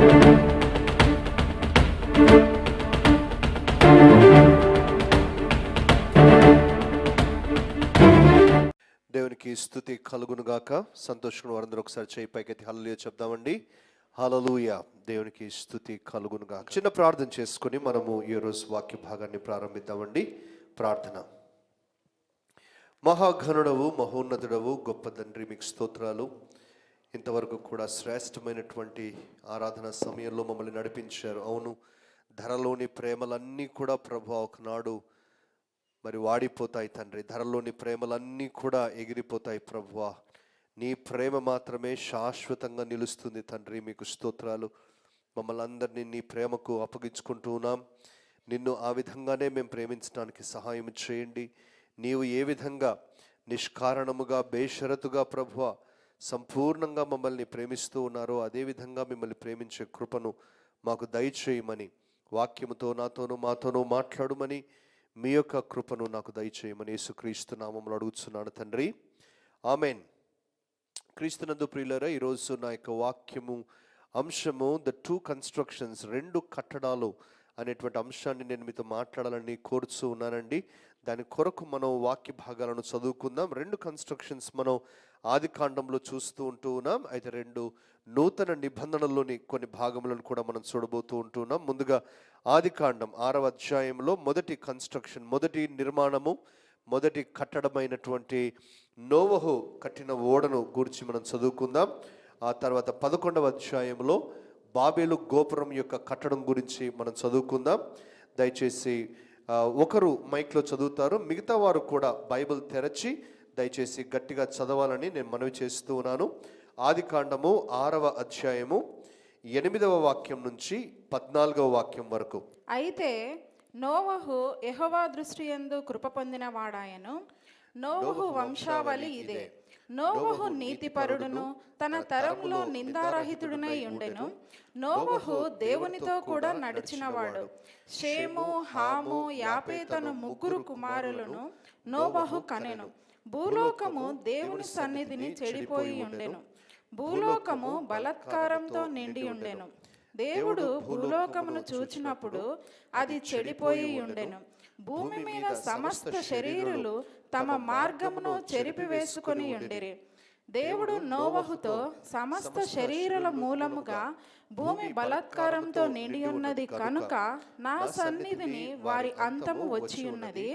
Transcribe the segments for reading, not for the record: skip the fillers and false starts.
దేవునికి స్తుతి కలుగును గాక. సంతోషంగా వారందరూ ఒకసారి చేయి పైకెత్తి హల్లెలూయా చెప్దామండి. హల్లెలూయా. దేవునికి స్తుతి కలుగును గాక. చిన్న ప్రార్థన చేసుకొని మనము ఈ రోజు వాక్య భాగాన్ని ప్రారంభిద్దామండి. ప్రార్థన. మహాఘనుడవు, మహోన్నతుడవు, గొప్ప తండ్రి, మీకు స్తోత్రాలు. ఇంతవరకు కూడా శ్రేష్టమైనటువంటి ఆరాధన సమయంలో మమ్మల్ని నడిపించారు. అవును, ధరలోని ప్రేమలన్నీ కూడా ప్రభువా ఒకనాడు మరి వాడిపోతాయి తండ్రి. ధరలోని ప్రేమలన్నీ కూడా ఎగిరిపోతాయి ప్రభువా. నీ ప్రేమ మాత్రమే శాశ్వతంగా నిలుస్తుంది తండ్రి. మీకు స్తోత్రాలు. మమ్మల్ని అందరినీ నీ ప్రేమకు అప్పగించుకుంటూ ఉన్నాం. నిన్ను ఆ విధంగానే మేము ప్రేమించడానికి సహాయం చేయండి. నీవు ఏ విధంగా నిష్కారణముగా బేషరతుగా ప్రభువా సంపూర్ణంగా మమ్మల్ని ప్రేమిస్తూ ఉన్నారో అదేవిధంగా మిమ్మల్ని ప్రేమించే కృపను మాకు దయచేయమని, వాక్యముతో నాతోనూ మాతోనూ మాట్లాడుమని, మీ యొక్క కృపను నాకు దయచేయమని యేసుక్రీస్తు నామములో అడుగుతున్నాను తండ్రి. ఆమెన్. క్రీస్తునందు ప్రియులారా, ఈరోజు నా యొక్క వాక్యము అంశము ద టూ కన్స్ట్రక్షన్స్, రెండు కట్టడాలు అనేటువంటి అంశాన్ని నేను మీతో మాట్లాడాలని కోరుతూ ఉన్నానండి. దాని కొరకు మనం వాక్య భాగాలను చదువుకుందాం. రెండు కన్స్ట్రక్షన్స్ మనం ఆది కాండంలో చూస్తూ ఉంటూ ఉన్నాం. అయితే రెండు నూతన నిబంధనల్లోని కొన్ని భాగములను కూడా మనం చూడబోతూ ఉంటున్నాం. ముందుగా ఆది కాండం 6వ అధ్యాయంలో మొదటి కన్స్ట్రక్షన్, మొదటి నిర్మాణము, మొదటి కట్టడమైనటువంటి నోవహు కట్టిన ఓడను గురించి మనం చదువుకుందాం. ఆ తర్వాత 11వ అధ్యాయంలో బాబేలు గోపురం యొక్క కట్టడం గురించి మనం చదువుకుందాం. దయచేసి ఒకరు మైక్లో చదువుతారు, మిగతా వారు కూడా బైబిల్ తెరచి దయచేసి గట్టిగా చదవాలని నేను మనవి చేస్తూ ఉన్నాను. ఆది కాండము 6వ అధ్యాయము 8వ వాక్యం నుంచి 14వ వాక్యం వరకు. అయితే నోవహు యెహోవా దృష్టి యందు కృప పొందిన వాడాయను. నోవహు వంశావళి ఇదే. నోవహు నీతిపరుడును తన తరంలో నిందారహితుడునై ఉండెను. నోవహు దేవునితో కూడా నడిచినవాడు. షేము, హాము, యాపేతను ముగ్గురు కుమారులను నోవహు కనెను. భూలోకము దేవుని సన్నిధిని చెడిపోయి ఉండెను. భూలోకము బలాత్కారంతో నిండి ఉండెను. దేవుడు భూలోకమును చూచినప్పుడు అది చెడిపోయి ఉండెను. భూమి మీద సమస్త శరీరులు తమ మార్గమును చెరిపివేసుకొని ఉండిరి. దేవుడు నోవహుతో, సమస్త శరీరుల మూలముగా భూమి బలాత్కారంతో నిండి ఉన్నది కనుక నా సన్నిధిని వారి అంతము వచ్చి ఉన్నది.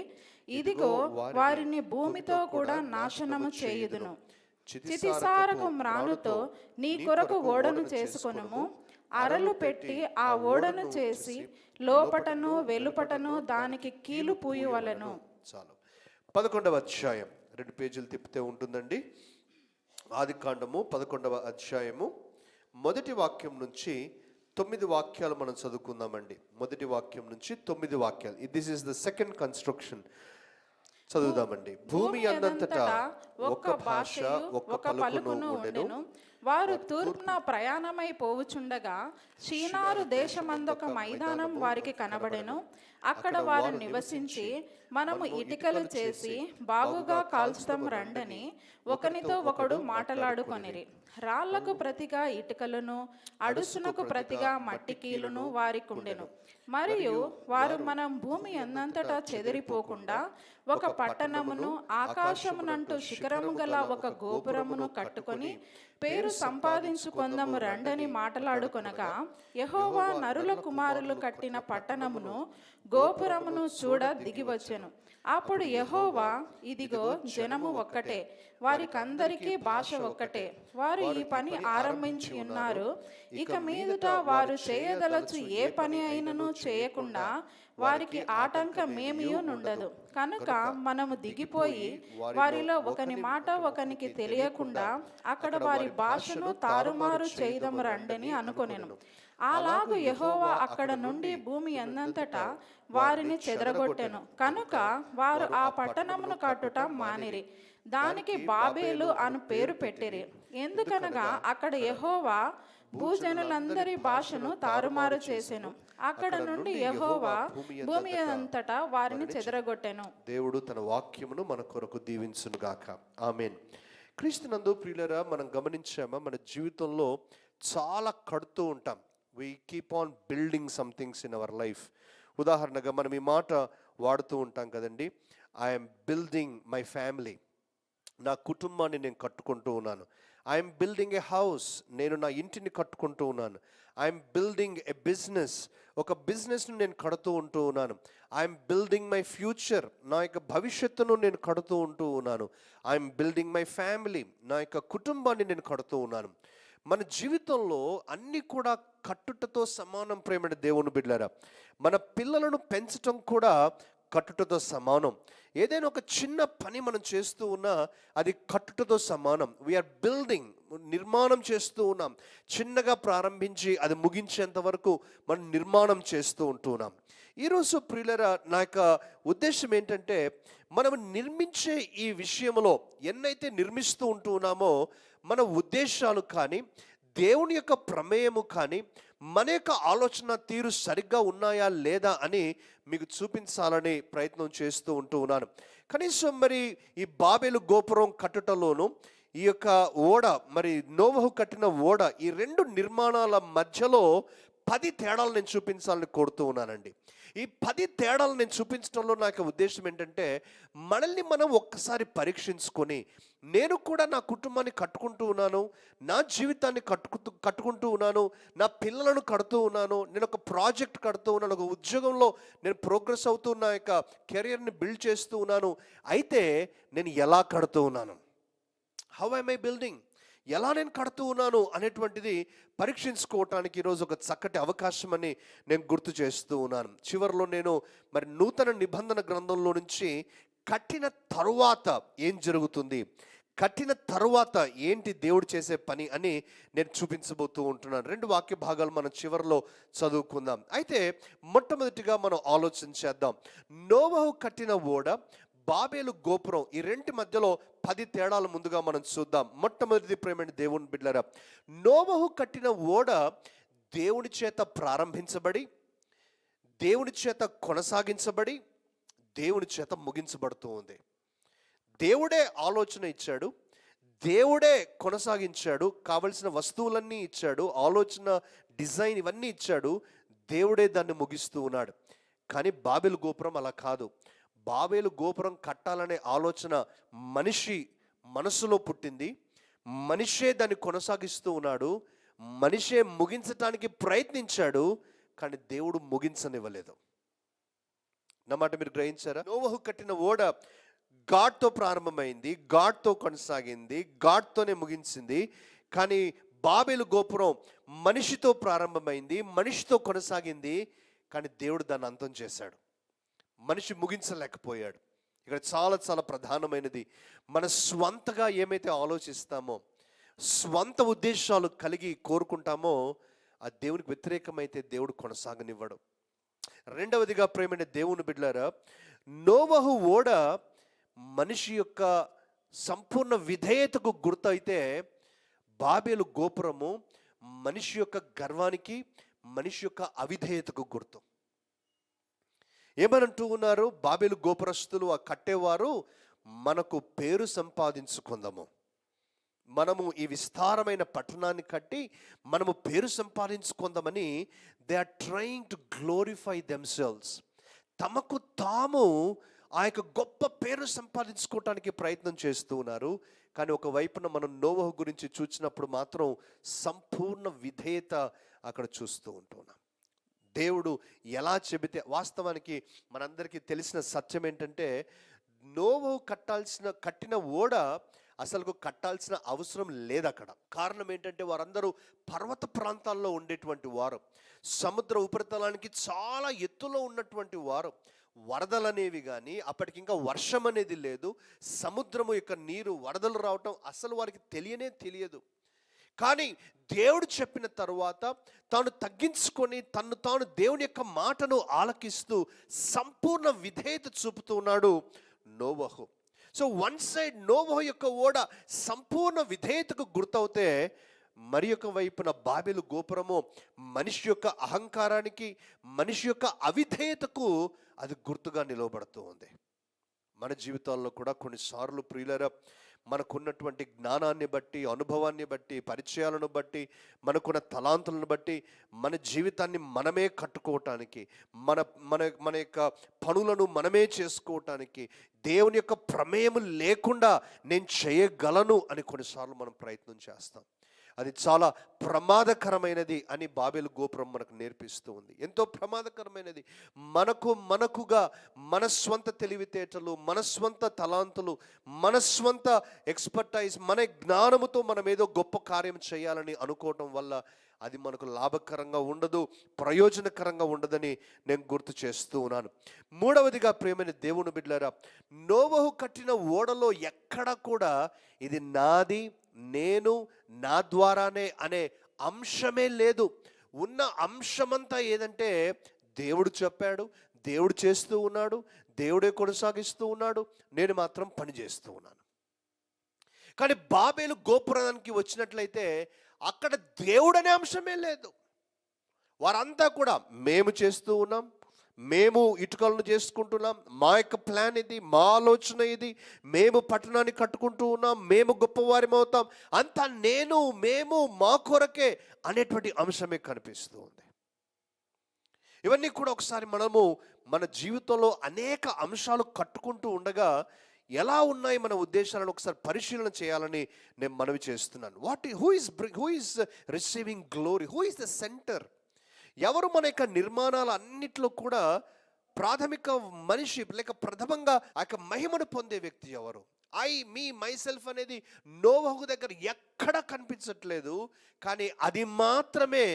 ఇదిగో వారిని భూమితో కూడా నాశనము చేయుదును. చితిసారపు మ్రానుతో నీ కొరకు ఓడను చేసుకొనుము. అరలు పెట్టి ఆ ఓడను చేసి లోపటను వెలుపటను దానికి కీలు పూయవలెను. చాలు. 11వ అధ్యాయం 2 పేజీలు తిప్పితే ఉంటుందండి. ఆది కాండము 11వ అధ్యాయము మొదటి వాక్యం నుంచి 9 వాక్యాలు మనం చదువుకుందామండి. మొదటి వాక్యం నుంచి 9 వాక్యాలు. This is the second construction. చదువుదామండి. భూమి అందంతటా ఒక్క భాష ఒక్క పలుకును ఉండెను. వారు తూర్పున ప్రయాణమై పోవుచుండగా షీనారు దేశమందొక మైదానం వారికి కనబడెను. అక్కడ వారు నివసించి, మనము ఇటుకలు చేసి బాగుగా కాల్చుతాం రండని ఒకనితో ఒకడు మాటలాడుకొనిరి. రాళ్లకు ప్రతిగా ఇటుకలను, అడుసునకు ప్రతిగా మట్టి కీలును వారికుండెను. మరియు వారు మనం భూమి అందంతటా చెదిరిపోకుండా ఒక పట్టణమును, ఆకాశమునంటూ శిఖరము గల ఒక గోపురమును కట్టుకొని పేరు సంపాదించుకొందము రండని మాటలాడుకొనగా, యెహోవా నరుల కుమారులు కట్టిన పట్టణమును, గోపురమును చూడ దిగివచ్చెను. అప్పుడు యెహోవా, ఇదిగో జనము ఒక్కటే, వారికందరికీ భాష ఒక్కటే, వారు ఈ పని ఆరంభించి ఉన్నారు. ఇక మీదట వారు చేయదలచు ఏ పని అయినను చేయకుండా వారికి ఆటంకమేమీ నుండదు. కనుక మనము దిగిపోయి వారిలో ఒకని మాట ఒకనికి తెలియకుండా అక్కడ వారి భాషను తారుమారు చేయదము రండని అనుకొనెను. అలాగు యెహోవా అక్కడ నుండి భూమి అందంతటా వారిని చెదరగొట్టెను. కనుక వారు ఆ పట్టణమును కట్టుట మానిరి. దానికి బాబేలు అను పేరు పెట్టిరి. ఎందుకనగా అక్కడ యెహోవా భూజనులందరి భాషను తారుమారు చేసెను. అక్కడ నుండి యెహోవా భూమి అంతటా వారిని చెదరగొట్టెను. దేవుడు తన వాక్యమును మన కొరకు దీవించును గాక. ఆమేన్. క్రీస్తునందు ప్రియులారా, మనం గమనించామా, మన జీవితంలో చాలా కడుతూ ఉంటాం. We keep on building some things in our life. ఉదాహరణగా మనం ఈ మాట వాడుతూ ఉంటాం కదండి, ఐఎమ్ బిల్డింగ్ మై ఫ్యామిలీ. నా కుటుంబాన్ని నేను కట్టుకుంటూ ఉన్నాను. ఐఎమ్ బిల్డింగ్ ఏ హౌస్, నేను నా ఇంటిని కట్టుకుంటూ ఉన్నాను. ఐఎమ్ బిల్డింగ్ ఏ బిజినెస్, ఒక బిజినెస్ను నేను కడుతూ ఉంటూ ఉన్నాను. ఐఎమ్ బిల్డింగ్ మై ఫ్యూచర్, నా యొక్క భవిష్యత్తును నేను కడుతూ ఉంటూ ఉన్నాను. ఐఎమ్ బిల్డింగ్ మై ఫ్యామిలీ, నా యొక్క కుటుంబాన్ని నేను కడుతూ ఉన్నాను. మన జీవితంలో అన్నీ కూడా కట్టుటతో సమానం. ప్రేమ దేవుని బిడ్డలారా, మన పిల్లలను పెంచటం కూడా కట్టుటతో సమానం. ఏదైనా ఒక చిన్న పని మనం చేస్తూ ఉన్నా అది కట్టుటతో సమానం. వీఆర్ బిల్డింగ్, నిర్మాణం చేస్తూ ఉన్నాం. చిన్నగా ప్రారంభించి అది ముగించేంత వరకు మనం నిర్మాణం చేస్తూ ఉంటున్నాం. ఈరోజు ప్రియులరా, నా యొక్క ఉద్దేశం ఏంటంటే, మనం నిర్మించే ఈ విషయంలో ఎన్నైతే నిర్మిస్తూ ఉంటూ ఉన్నామో మన ఉద్దేశాలు కానీ, దేవుని యొక్క ప్రమేయము కానీ, మన యొక్క ఆలోచన తీరు సరిగ్గా ఉన్నాయా లేదా అని మీకు చూపించాలని ప్రయత్నం చేస్తూ ఉంటూ ఉన్నాను. కనీసం మరి ఈ బాబేలు గోపురం కట్టుటలోను ఈ యొక్క ఓడ, మరి నోవహు కట్టిన ఓడ, ఈ రెండు నిర్మాణాల మధ్యలో 10 తేడాలు నేను చూపించాలని కోరుతూ ఉన్నానండి. ఈ 10 తేడాలు నేను చూపించడంలో నాకు ఉద్దేశం ఏంటంటే, మనల్ని మనం ఒక్కసారి పరీక్షించుకొని, నేను కూడా నా కుటుంబాన్ని కట్టుకుంటూ ఉన్నాను, నా జీవితాన్ని కట్టుకుంటూ ఉన్నాను, నా పిల్లలను కడుతూ ఉన్నాను, నేను ఒక ప్రాజెక్ట్ కడుతూ ఉన్నాను, ఒక ఉద్యోగంలో నేను ప్రోగ్రెస్ అవుతూ నా యొక్క కెరియర్ని బిల్డ్ చేస్తూ ఉన్నాను. అయితే నేను ఎలా కడుతూ ఉన్నాను? How I my building? ఎలా నేను కడుతూ ఉన్నాను అనేటువంటిది పరీక్షించుకోవటానికి ఈరోజు ఒక చక్కటి అవకాశం అని నేను గుర్తు చేస్తూ ఉన్నాను. చివరిలో నేను మరి నూతన నిబంధన గ్రంథంలో నుంచి కట్టిన తరువాత ఏం జరుగుతుంది, కట్టిన తరువాత ఏంటి దేవుడు చేసే పని అని నేను చూపించబోతూ ఉంటున్నాను. 2 వాక్య భాగాలు మనం చివరిలో చదువుకుందాం. అయితే మొట్టమొదటిగా మనం ఆలోచన చేద్దాం. నోవహు కట్టిన ఓడ, బాబేలు గోపురం, ఈ రెంటి మధ్యలో 10 తేడాలు ముందుగా మనం చూద్దాం. మొట్టమొదటిది ప్రేమైన దేవుని బిడ్డలారా, నోవహు కట్టిన ఓడ దేవుని చేత ప్రారంభించబడి, దేవుని చేత కొనసాగించబడి, దేవుని చేత ముగించబడుతూ ఉంది. దేవుడే ఆలోచన ఇచ్చాడు, దేవుడే కొనసాగించాడు, కావలసిన వస్తువులన్నీ ఇచ్చాడు, ఆలోచన, డిజైన్ ఇవన్నీ ఇచ్చాడు, దేవుడే దాన్ని ముగిస్తూ ఉన్నాడు. కానీ బాబేలు గోపురం అలా కాదు. బాబేలు గోపురం కట్టాలనే ఆలోచన మనిషి మనసులో పుట్టింది, మనిషే దాన్ని కొనసాగిస్తూ ఉన్నాడు, మనిషే ముగించటానికి ప్రయత్నించాడు, కానీ దేవుడు ముగించనివ్వలేదు. నా మాట మీరు గ్రహించారా? నోవహు కట్టిన ఓడ గాడ్తో ప్రారంభమైంది, గాడ్తో కొనసాగింది, గాడ్తోనే ముగించింది. కానీ బాబేలు గోపురం మనిషితో ప్రారంభమైంది, మనిషితో కొనసాగింది, కానీ దేవుడు దాన్ని అంతం చేశాడు. మనిషి ముగించలేకపోయాడు. ఇక్కడ చాలా చాలా ప్రధానమైనది, మన స్వంతగా ఏమైతే ఆలోచిస్తామో, స్వంత ఉద్దేశాలు కలిగి కోరుకుంటామో, ఆ దేవునికి వ్యతిరేకమైతే దేవుడు కొనసాగనివ్వడు. రెండవదిగా ప్రేమైన దేవుని బిడ్డలారా, నోవహు ఓడ మనిషి యొక్క సంపూర్ణ విధేయతకు గుర్తు అయితే, బాబేలు గోపురము మనిషి యొక్క గర్వానికి, మనిషి యొక్క అవిధేయతకు గుర్తు. ఏమనంటూ ఉన్నారు బాబేలు గోపురస్తులు, ఆ కట్టేవారు, మనకు పేరు సంపాదించుకుందాము, మనము ఈ విస్తారమైన పట్టణాన్ని కట్టి మనము పేరు సంపాదించుకుందామని they are trying to glorify themselves. తమకు తాము ఆ యొక్క గొప్ప పేరు సంపాదించుకోవటానికి ప్రయత్నం చేస్తూ ఉన్నారు. కానీ ఒకవైపున మనం నోవహు గురించి చూసినప్పుడు మాత్రం సంపూర్ణ విధేయత అక్కడ చూస్తూ ఉంటున్నాం. దేవుడు ఎలా చెబితే, వాస్తవానికి మనందరికీ తెలిసిన సత్యం ఏంటంటే, నోవహు కట్టిన ఓడ అసలు కట్టాల్సిన అవసరం లేదు అక్కడ. కారణం ఏంటంటే, వారందరూ పర్వత ప్రాంతాల్లో ఉండేటువంటి వారు, సముద్ర ఉపరితలానికి చాలా ఎత్తులో ఉన్నటువంటి వారు. వరదలు అనేవి కానీ, అప్పటికి ఇంకా వర్షం అనేది లేదు, సముద్రము యొక్క నీరు, వరదలు రావటం అసలు వారికి తెలియదు. కానీ దేవుడు చెప్పిన తరువాత తాను తగ్గించుకొని తాను దేవుని యొక్క మాటను ఆలకిస్తూ సంపూర్ణ విధేయత చూపుతూ ఉన్నాడు నోవహు. సో వన్ సైడ్ నోవహు యొక్క ఓడ సంపూర్ణ విధేయతకు గుర్తవుతే, మరి ఒక వైపున బాబేలు గోపురము మనిషి యొక్క అహంకారానికి, మనిషి యొక్క అవిధేయతకు అది గుర్తుగా నిలవబడుతూ ఉంది. మన జీవితాల్లో కూడా కొన్నిసార్లు ప్రియులారా, మనకున్నటువంటి జ్ఞానాన్ని బట్టి, అనుభవాన్ని బట్టి, పరిచయాలను బట్టి, మనకున్న తలాంతులను బట్టి మన జీవితాన్ని మనమే కట్టుకోవటానికి, మన మన మన యొక్క పనులను మనమే చేసుకోవటానికి, దేవుని యొక్క ప్రమేయం లేకుండా నేను చేయగలను అని కొన్నిసార్లు మనం ప్రయత్నం చేస్తాం. అది చాలా ప్రమాదకరమైనది అని బాబెలు గోపురం మనకు నేర్పిస్తూ ఉంది. ఎంతో ప్రమాదకరమైనది. మనకుగా మన స్వంత తెలివితేటలు, మన స్వంత తలాంతులు, మన స్వంత ఎక్స్పర్టైజ్, మన జ్ఞానముతో మనం ఏదో గొప్ప కార్యం చేయాలని అనుకోవటం వల్ల అది మనకు లాభకరంగా ఉండదు, ప్రయోజనకరంగా ఉండదని నేను గుర్తు చేస్తూ ఉన్నాను. మూడవదిగా ప్రియమైన దేవుని బిడ్డలారా, నోవహు కట్టిన ఓడలో ఎక్కడ కూడా ఇది నాది, నేను, నా ద్వారానే అనే అంశమే లేదు. ఉన్న అంశమంతా ఏదంటే దేవుడు చెప్పాడు, దేవుడు చేస్తూ ఉన్నాడు, దేవుడే కొనసాగిస్తూ ఉన్నాడు, నేను మాత్రం పని చేస్తూ ఉన్నాను. కానీ బాబేలు గోపురానికి వచ్చినట్లయితే అక్కడ దేవుడు అనే అంశమే లేదు. వారంతా కూడా మేము చేస్తూ ఉన్నాం, మేము ఇటుకలను చేసుకుంటున్నాం, మా యొక్క ప్లాన్ ఇది, మా ఆలోచన ఇది, మేము పట్టణాన్ని కట్టుకుంటూ ఉన్నాం, మేము గొప్పవారం అవుతాం, అంతా నేను, మేము, మా కొరకే అనేటువంటి అంశమే కనిపిస్తూ ఉంది. ఇవన్నీ కూడా ఒకసారి మనము మన జీవితంలో అనేక అంశాలు కట్టుకుంటూ ఉండగా ఎలా ఉన్నాయి మన ఉద్దేశాలను ఒకసారి పరిశీలన చేయాలని నేను మనవి చేస్తున్నాను. Who is receiving glory, who is the centre? ఎవరు మన యొక్క నిర్మాణాల అన్నిట్లో కూడా ప్రాథమిక మనిషి లేక ప్రథమంగా ఆ యొక్క మహిమను పొందే వ్యక్తి ఎవరు? మైసెల్ఫ్ అనేది నోవహు దగ్గర ఎక్కడ కనిపించట్లేదు, కానీ అది మాత్రమే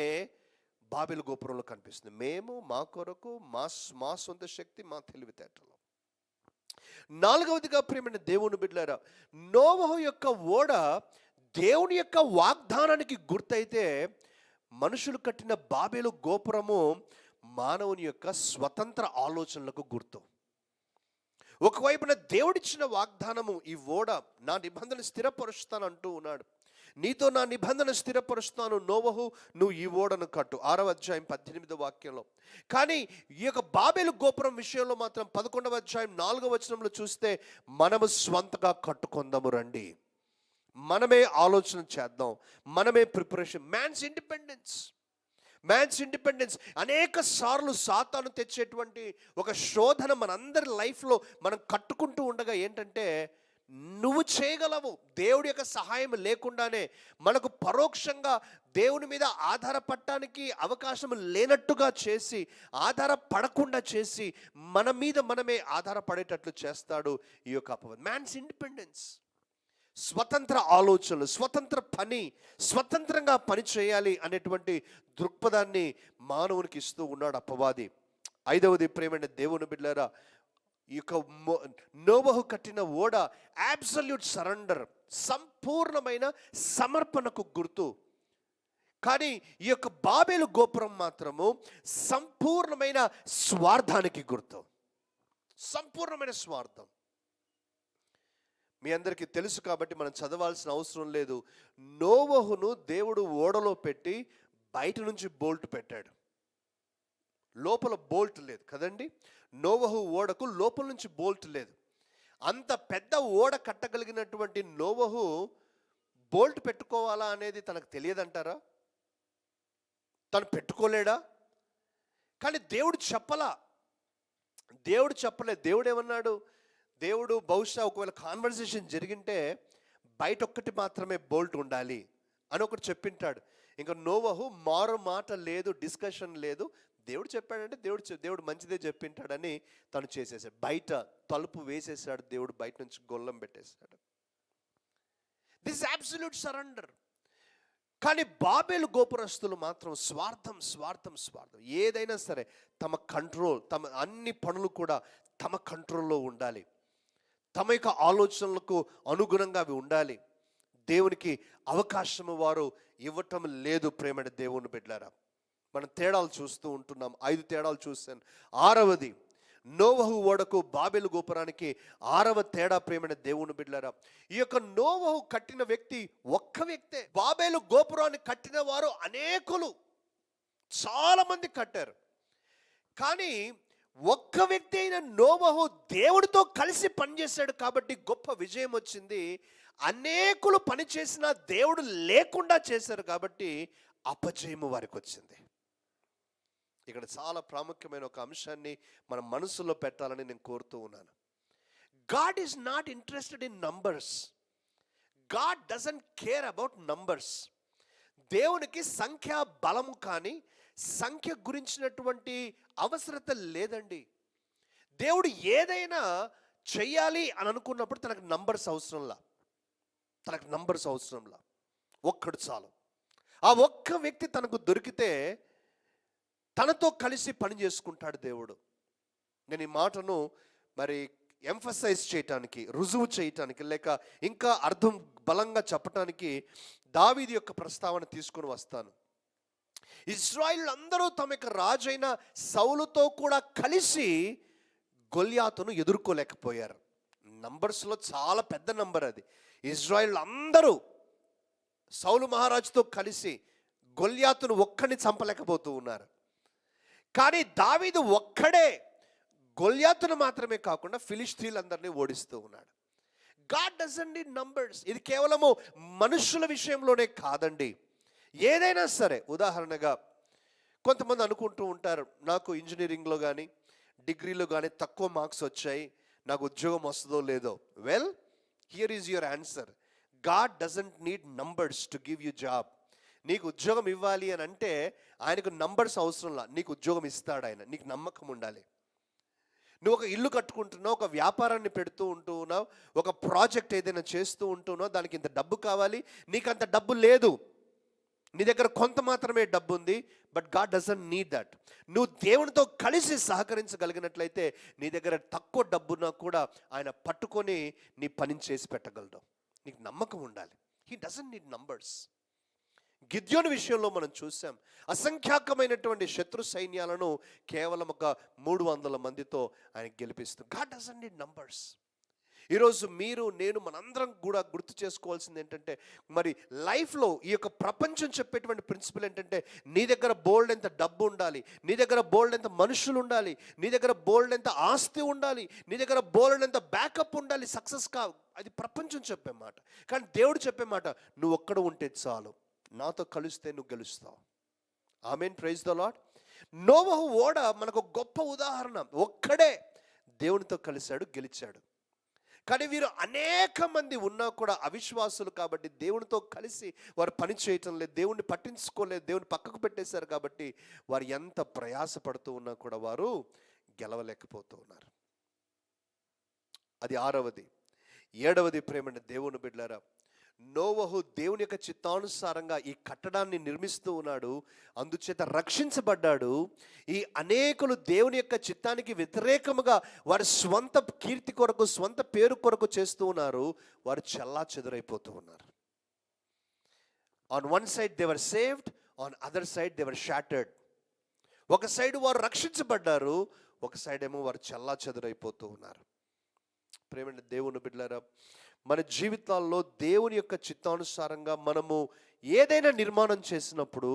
బాబెలు గోపురంలో కనిపిస్తుంది. మేము, మా కొరకు, మా సొంత శక్తి, మా తెలివితేటలు. నాలుగవదిగా ప్రియమైన దేవుని బిడ్డలారా, నోవహు యొక్క ఓడ దేవుని యొక్క వాగ్దానానికి గుర్తయితే, మనుషులు కట్టిన బాబెలు గోపురము మానవుని యొక్క స్వతంత్ర ఆలోచనలకు గుర్తు. ఒకవైపున దేవుడిచ్చిన వాగ్దానము, ఈ ఓడ నా నిబంధన స్థిరపరుస్తాను అంటూ ఉన్నాడు. నీతో నా నిబంధన స్థిరపరుస్తాను నోవహు, నువ్వు ఈ ఓడను కట్టు. 6వ అధ్యాయం 18వ వాక్యంలో. కానీ ఈ యొక్క బాబెలు గోపురం విషయంలో మాత్రం 11వ అధ్యాయం 4వ వచనంలో చూస్తే, మనము స్వంతగా కట్టుకుందాము రండి, మనమే ఆలోచన చేద్దాం, మనమే ప్రిపరేషన్. మ్యాన్స్ ఇండిపెండెన్స్ అనేక సార్లు సాతాను తెచ్చేటువంటి ఒక శోధన మనందరి లైఫ్లో మనం కట్టుకుంటూ ఉండగా ఏంటంటే, నువ్వు చేయగలవు, దేవుడి యొక్క సహాయం లేకుండానే మనకు పరోక్షంగా దేవుని మీద ఆధారపడటానికి అవకాశం లేనట్టుగా చేసి, ఆధారపడకుండా చేసి, మన మీద మనమే ఆధారపడేటట్లు చేస్తాడు ఈ యొక్క అపవాది. మ్యాన్స్ ఇండిపెండెన్స్, స్వతంత్ర ఆలోచనలు, స్వతంత్ర పని, స్వతంత్రంగా పని చేయాలి అనేటువంటి దృక్పథాన్ని మానవునికి ఇస్తూ ఉన్నాడు అపవాది. 5వది ప్రియమైన దేవుని బిడ్డలారా, ఈ యొక్క నోవహు కట్టిన ఓడ అబ్సల్యూట్ సరెండర్, సంపూర్ణమైన సమర్పణకు గుర్తు. కానీ ఈ యొక్క బాబెలు గోపురం మాత్రము సంపూర్ణమైన స్వార్థానికి గుర్తు. సంపూర్ణమైన స్వార్థం. మీ అందరికీ తెలుసు కాబట్టి మనం చదవాల్సిన అవసరం లేదు. నోవహును దేవుడు ఓడలో పెట్టి బయట నుంచి బోల్ట్ పెట్టాడు, లోపల బోల్ట్ లేదు కదండి. నోవహు ఓడకు లోపల నుంచి బోల్ట్ లేదు. అంత పెద్ద ఓడ కట్టగలిగినటువంటి నోవహు బోల్ట్ పెట్టుకోవాలా అనేది తనకు తెలియదంటారా? తను పెట్టుకోలేడా? కానీ దేవుడు చెప్పలే. దేవుడు ఏమన్నాడు? దేవుడు బహుశా ఒకవేళ కాన్వర్సేషన్ జరిగింటే బయట ఒక్కటి మాత్రమే బోల్ట్ ఉండాలి అని ఒకటి చెప్పింటాడు. ఇంకా నోవహు మారు మాట లేదు, డిస్కషన్ లేదు. దేవుడు చెప్పాడంటే దేవుడు మంచిదే చెప్పింటాడని తను చేసేసాడు. బయట తలుపు వేసేసాడు దేవుడు, బయట నుంచి గొల్లం పెట్టేశాడు. This absolute surrender. కానీ బాబెలు గోపురస్తులు మాత్రం స్వార్థం. ఏదైనా సరే తమ కంట్రోల్, తమ అన్ని పనులు కూడా తమ కంట్రోల్లో ఉండాలి, తమ యొక్క ఆలోచనలకు అనుగుణంగా అవి ఉండాలి. దేవునికి అవకాశము వారు ఇవ్వటం లేదు. ప్రేమైన దేవుని బిడ్డలారా, మనం తేడాలు చూస్తూ ఉంటున్నాం. 5 తేడాలు చూశాను. 6వది, నోవహు ఓడకు బాబెలు గోపురానికి 6వ తేడా ప్రేమైన దేవుని బిడ్డలారా, ఈ యొక్క నోవహు కట్టిన వ్యక్తి ఒక్క వ్యక్తే. బాబెలు గోపురాన్ని కట్టిన వారు అనేకులు, చాలా మంది కట్టారు. కానీ ఒక్క వ్యక్తి అయిన నోవహు దేవుడితో కలిసి పనిచేశాడు కాబట్టి గొప్ప విజయం వచ్చింది. అనేకులు పని చేసిన దేవుడు లేకుండా చేశారు కాబట్టి అపజయము వారికి వచ్చింది. ఇక్కడ చాలా ప్రాముఖ్యమైన ఒక అంశాన్ని మన మనసులో పెట్టాలని నేను కోరుతూ ఉన్నాను. God is not interested in numbers. God doesn't care about numbers. దేవునికి సంఖ్యా బలము కానీ సంఖ్య గురించినటువంటి అవసరత లేదండి. దేవుడు ఏదైనా చెయ్యాలి అని అనుకున్నప్పుడు తనకు నంబర్స్ అవసరంలా. ఒక్కడు చాలు. ఆ ఒక్క వ్యక్తి తనకు దొరికితే తనతో కలిసి పని చేసుకుంటాడు దేవుడు. నేను ఈ మాటను మరి ఎంఫసైజ్ చేయటానికి, రుజువు చేయటానికి, లేక ఇంకా అర్థం బలంగా చెప్పటానికి దావీదు యొక్క ప్రస్తావన తీసుకుని వస్తాను. ఇశ్రాయేలు అందరూ తమ యొక్క రాజైన సౌలుతో కూడా కలిసి గొల్యాతును ఎదుర్కోలేకపోయారు. నంబర్స్లో చాలా పెద్ద నంబర్ అది. ఇశ్రాయేలు అందరూ సౌలు మహారాజుతో కలిసి గొల్యాతును ఒక్కడిని చంపలేకపోతూ ఉన్నారు. కానీ దావీదు ఒక్కడే గొల్యాతును మాత్రమే కాకుండా ఫిలిష్తీయులందరినీ ఓడిస్తూ ఉన్నాడు. God doesn't need numbers. ఇది కేవలము మనుషుల విషయంలోనే కాదండి, ఏదైనా సరే. ఉదాహరణగా కొంతమంది అనుకుంటూ ఉంటారు, నాకు ఇంజనీరింగ్లో కానీ డిగ్రీలో కానీ తక్కువ మార్క్స్ వచ్చాయి, నాకు ఉద్యోగం వస్తుందో లేదో. Well, here is your answer. God doesn't need numbers to give you job. నీకు ఉద్యోగం ఇవ్వాలి అని అంటే ఆయనకు నంబర్స్ అవసరంలా, నీకు ఉద్యోగం ఇస్తాడు ఆయన. నీకు నమ్మకం ఉండాలి. నువ్వు ఒక ఇల్లు కట్టుకుంటున్నావు, ఒక వ్యాపారాన్ని పెడుతూ ఉంటున్నావు, ఒక ప్రాజెక్ట్ ఏదైనా చేస్తూ ఉంటున్నావు, దానికి ఇంత డబ్బు కావాలి, నీకు అంత డబ్బు లేదు, నీ దగ్గర కొంత మాత్రమే డబ్బు ఉంది. But God doesn't need that. నువ్వు దేవునితో కలిసి సహకరించగలిగినట్లయితే నీ దగ్గర తక్కువ డబ్బున్నా కూడా ఆయన పట్టుకొని నీ పనిని చేసి పెట్టగలడు. నీకు నమ్మకం ఉండాలి. He doesn't need numbers. గిద్యోను విషయంలో మనం చూసాం, అసంఖ్యాకమైనటువంటి శత్రు సైన్యాలను కేవలం ఒక 300 మందితో ఆయన గెలిపిస్తుంది. God doesn't need numbers. ఈరోజు మీరు, నేను, మనందరం కూడా గుర్తు చేసుకోవాల్సింది ఏంటంటే, మరి లైఫ్లో ఈ యొక్క ప్రపంచం చెప్పేటువంటి ప్రిన్సిపల్ ఏంటంటే, నీ దగ్గర బోల్డ్ ఎంత డబ్బు ఉండాలి, నీ దగ్గర బోల్డ్ ఎంత మనుషులు ఉండాలి, నీ దగ్గర బోల్డ్ ఎంత ఆస్తి ఉండాలి, నీ దగ్గర బోల్డ్ ఎంత బ్యాకప్ ఉండాలి సక్సెస్ కావు. అది ప్రపంచం చెప్పే మాట. కానీ దేవుడు చెప్పే మాట, నువ్వు ఒక్కడ ఉంటే చాలు, నాతో కలిస్తే నువ్వు గెలుస్తావు. ఆమేన్, ప్రైజ్ ద లార్డ్. నోవహు ఓడ మనకు గొప్ప ఉదాహరణ. ఒక్కడే దేవునితో కలిశాడు, గెలిచాడు. కానీ వీరు అనేక మంది ఉన్నా కూడా అవిశ్వాసులు కాబట్టి దేవునితో కలిసి వారు పని చేయటం లేదు, దేవుణ్ణి పట్టించుకోలేదు, దేవుని పక్కకు పెట్టేశారు. కాబట్టి వారు ఎంత ప్రయాసపడుతూ ఉన్నా కూడా వారు గెలవలేకపోతూ ఉన్నారు. అది 6వది. 7వది ప్రేమని దేవుని బిడ్డలారా, నోవహు దేవుని యొక్క చిత్తానుసారంగా ఈ కట్టడాన్ని నిర్మిస్తూ ఉన్నాడు, అందుచేత రక్షించబడ్డాడు. ఈ అనేకులు దేవుని యొక్క చిత్తానికి వ్యతిరేకముగా వారి స్వంత కీర్తి కొరకు, స్వంత పేరు కొరకు చేస్తూ ఉన్నారు. వారు చెల్లా చెదురైపోతూ ఉన్నారు. On one side they were saved, on other side they were shattered. ఒక సైడ్ వారు రక్షించబడ్డారు, ఒక సైడ్ ఏమో వారు చెల్లా చెదురైపోతూ ఉన్నారు. ప్రేమ దేవుని బిడ్డలారా, మన జీవితాల్లో దేవుని యొక్క చిత్తానుసారంగా మనము ఏదైనా నిర్మాణం చేసినప్పుడు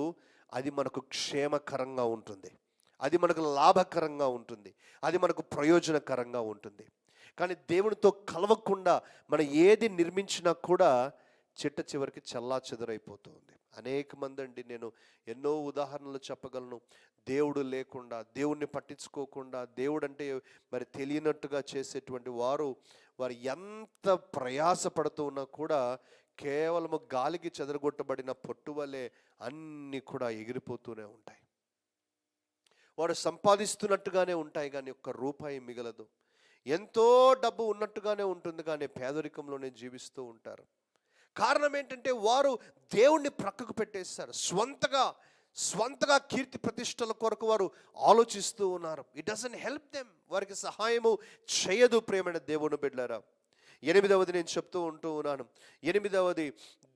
అది మనకు క్షేమకరంగా ఉంటుంది, అది మనకు లాభకరంగా ఉంటుంది, అది మనకు ప్రయోజనకరంగా ఉంటుంది. కానీ దేవునితో కలవకుండా మనం ఏది నిర్మించినా కూడా చిట్ట చివరికి చల్లా చెదురైపోతుంది. అనేక మంది అండి, నేను ఎన్నో ఉదాహరణలు చెప్పగలను. దేవుడు లేకుండా, దేవుణ్ణి పట్టించుకోకుండా, దేవుడు అంటే మరి తెలియనట్టుగా చేసేటువంటి వారు ఎంత ప్రయాసపడుతూ ఉన్నా కూడా కేవలము గాలికి చెదరగొట్టబడిన పొట్టు వలె అన్నీ కూడా ఎగిరిపోతూనే ఉంటాయి. వాడు సంపాదిస్తున్నట్టుగానే ఉంటాయి కానీ ఒక్క రూపాయి మిగలదు. ఎంతో డబ్బు ఉన్నట్టుగానే ఉంటుంది కానీ పేదరికంలోనే జీవిస్తూ ఉంటారు. కారణం ఏంటంటే వారు దేవుణ్ణి ప్రక్కకు పెట్టేస్తారు. స్వంతగా కీర్తి ప్రతిష్టల కొరకు వారు ఆలోచిస్తూ ఉన్నారు. It doesn't help them. వారికి సహాయము చేయదు. ప్రేమైన దేవుని బిడ్డలారా, 8వది నేను చెప్తూ ఉంటూ ఉన్నాను. 8వది,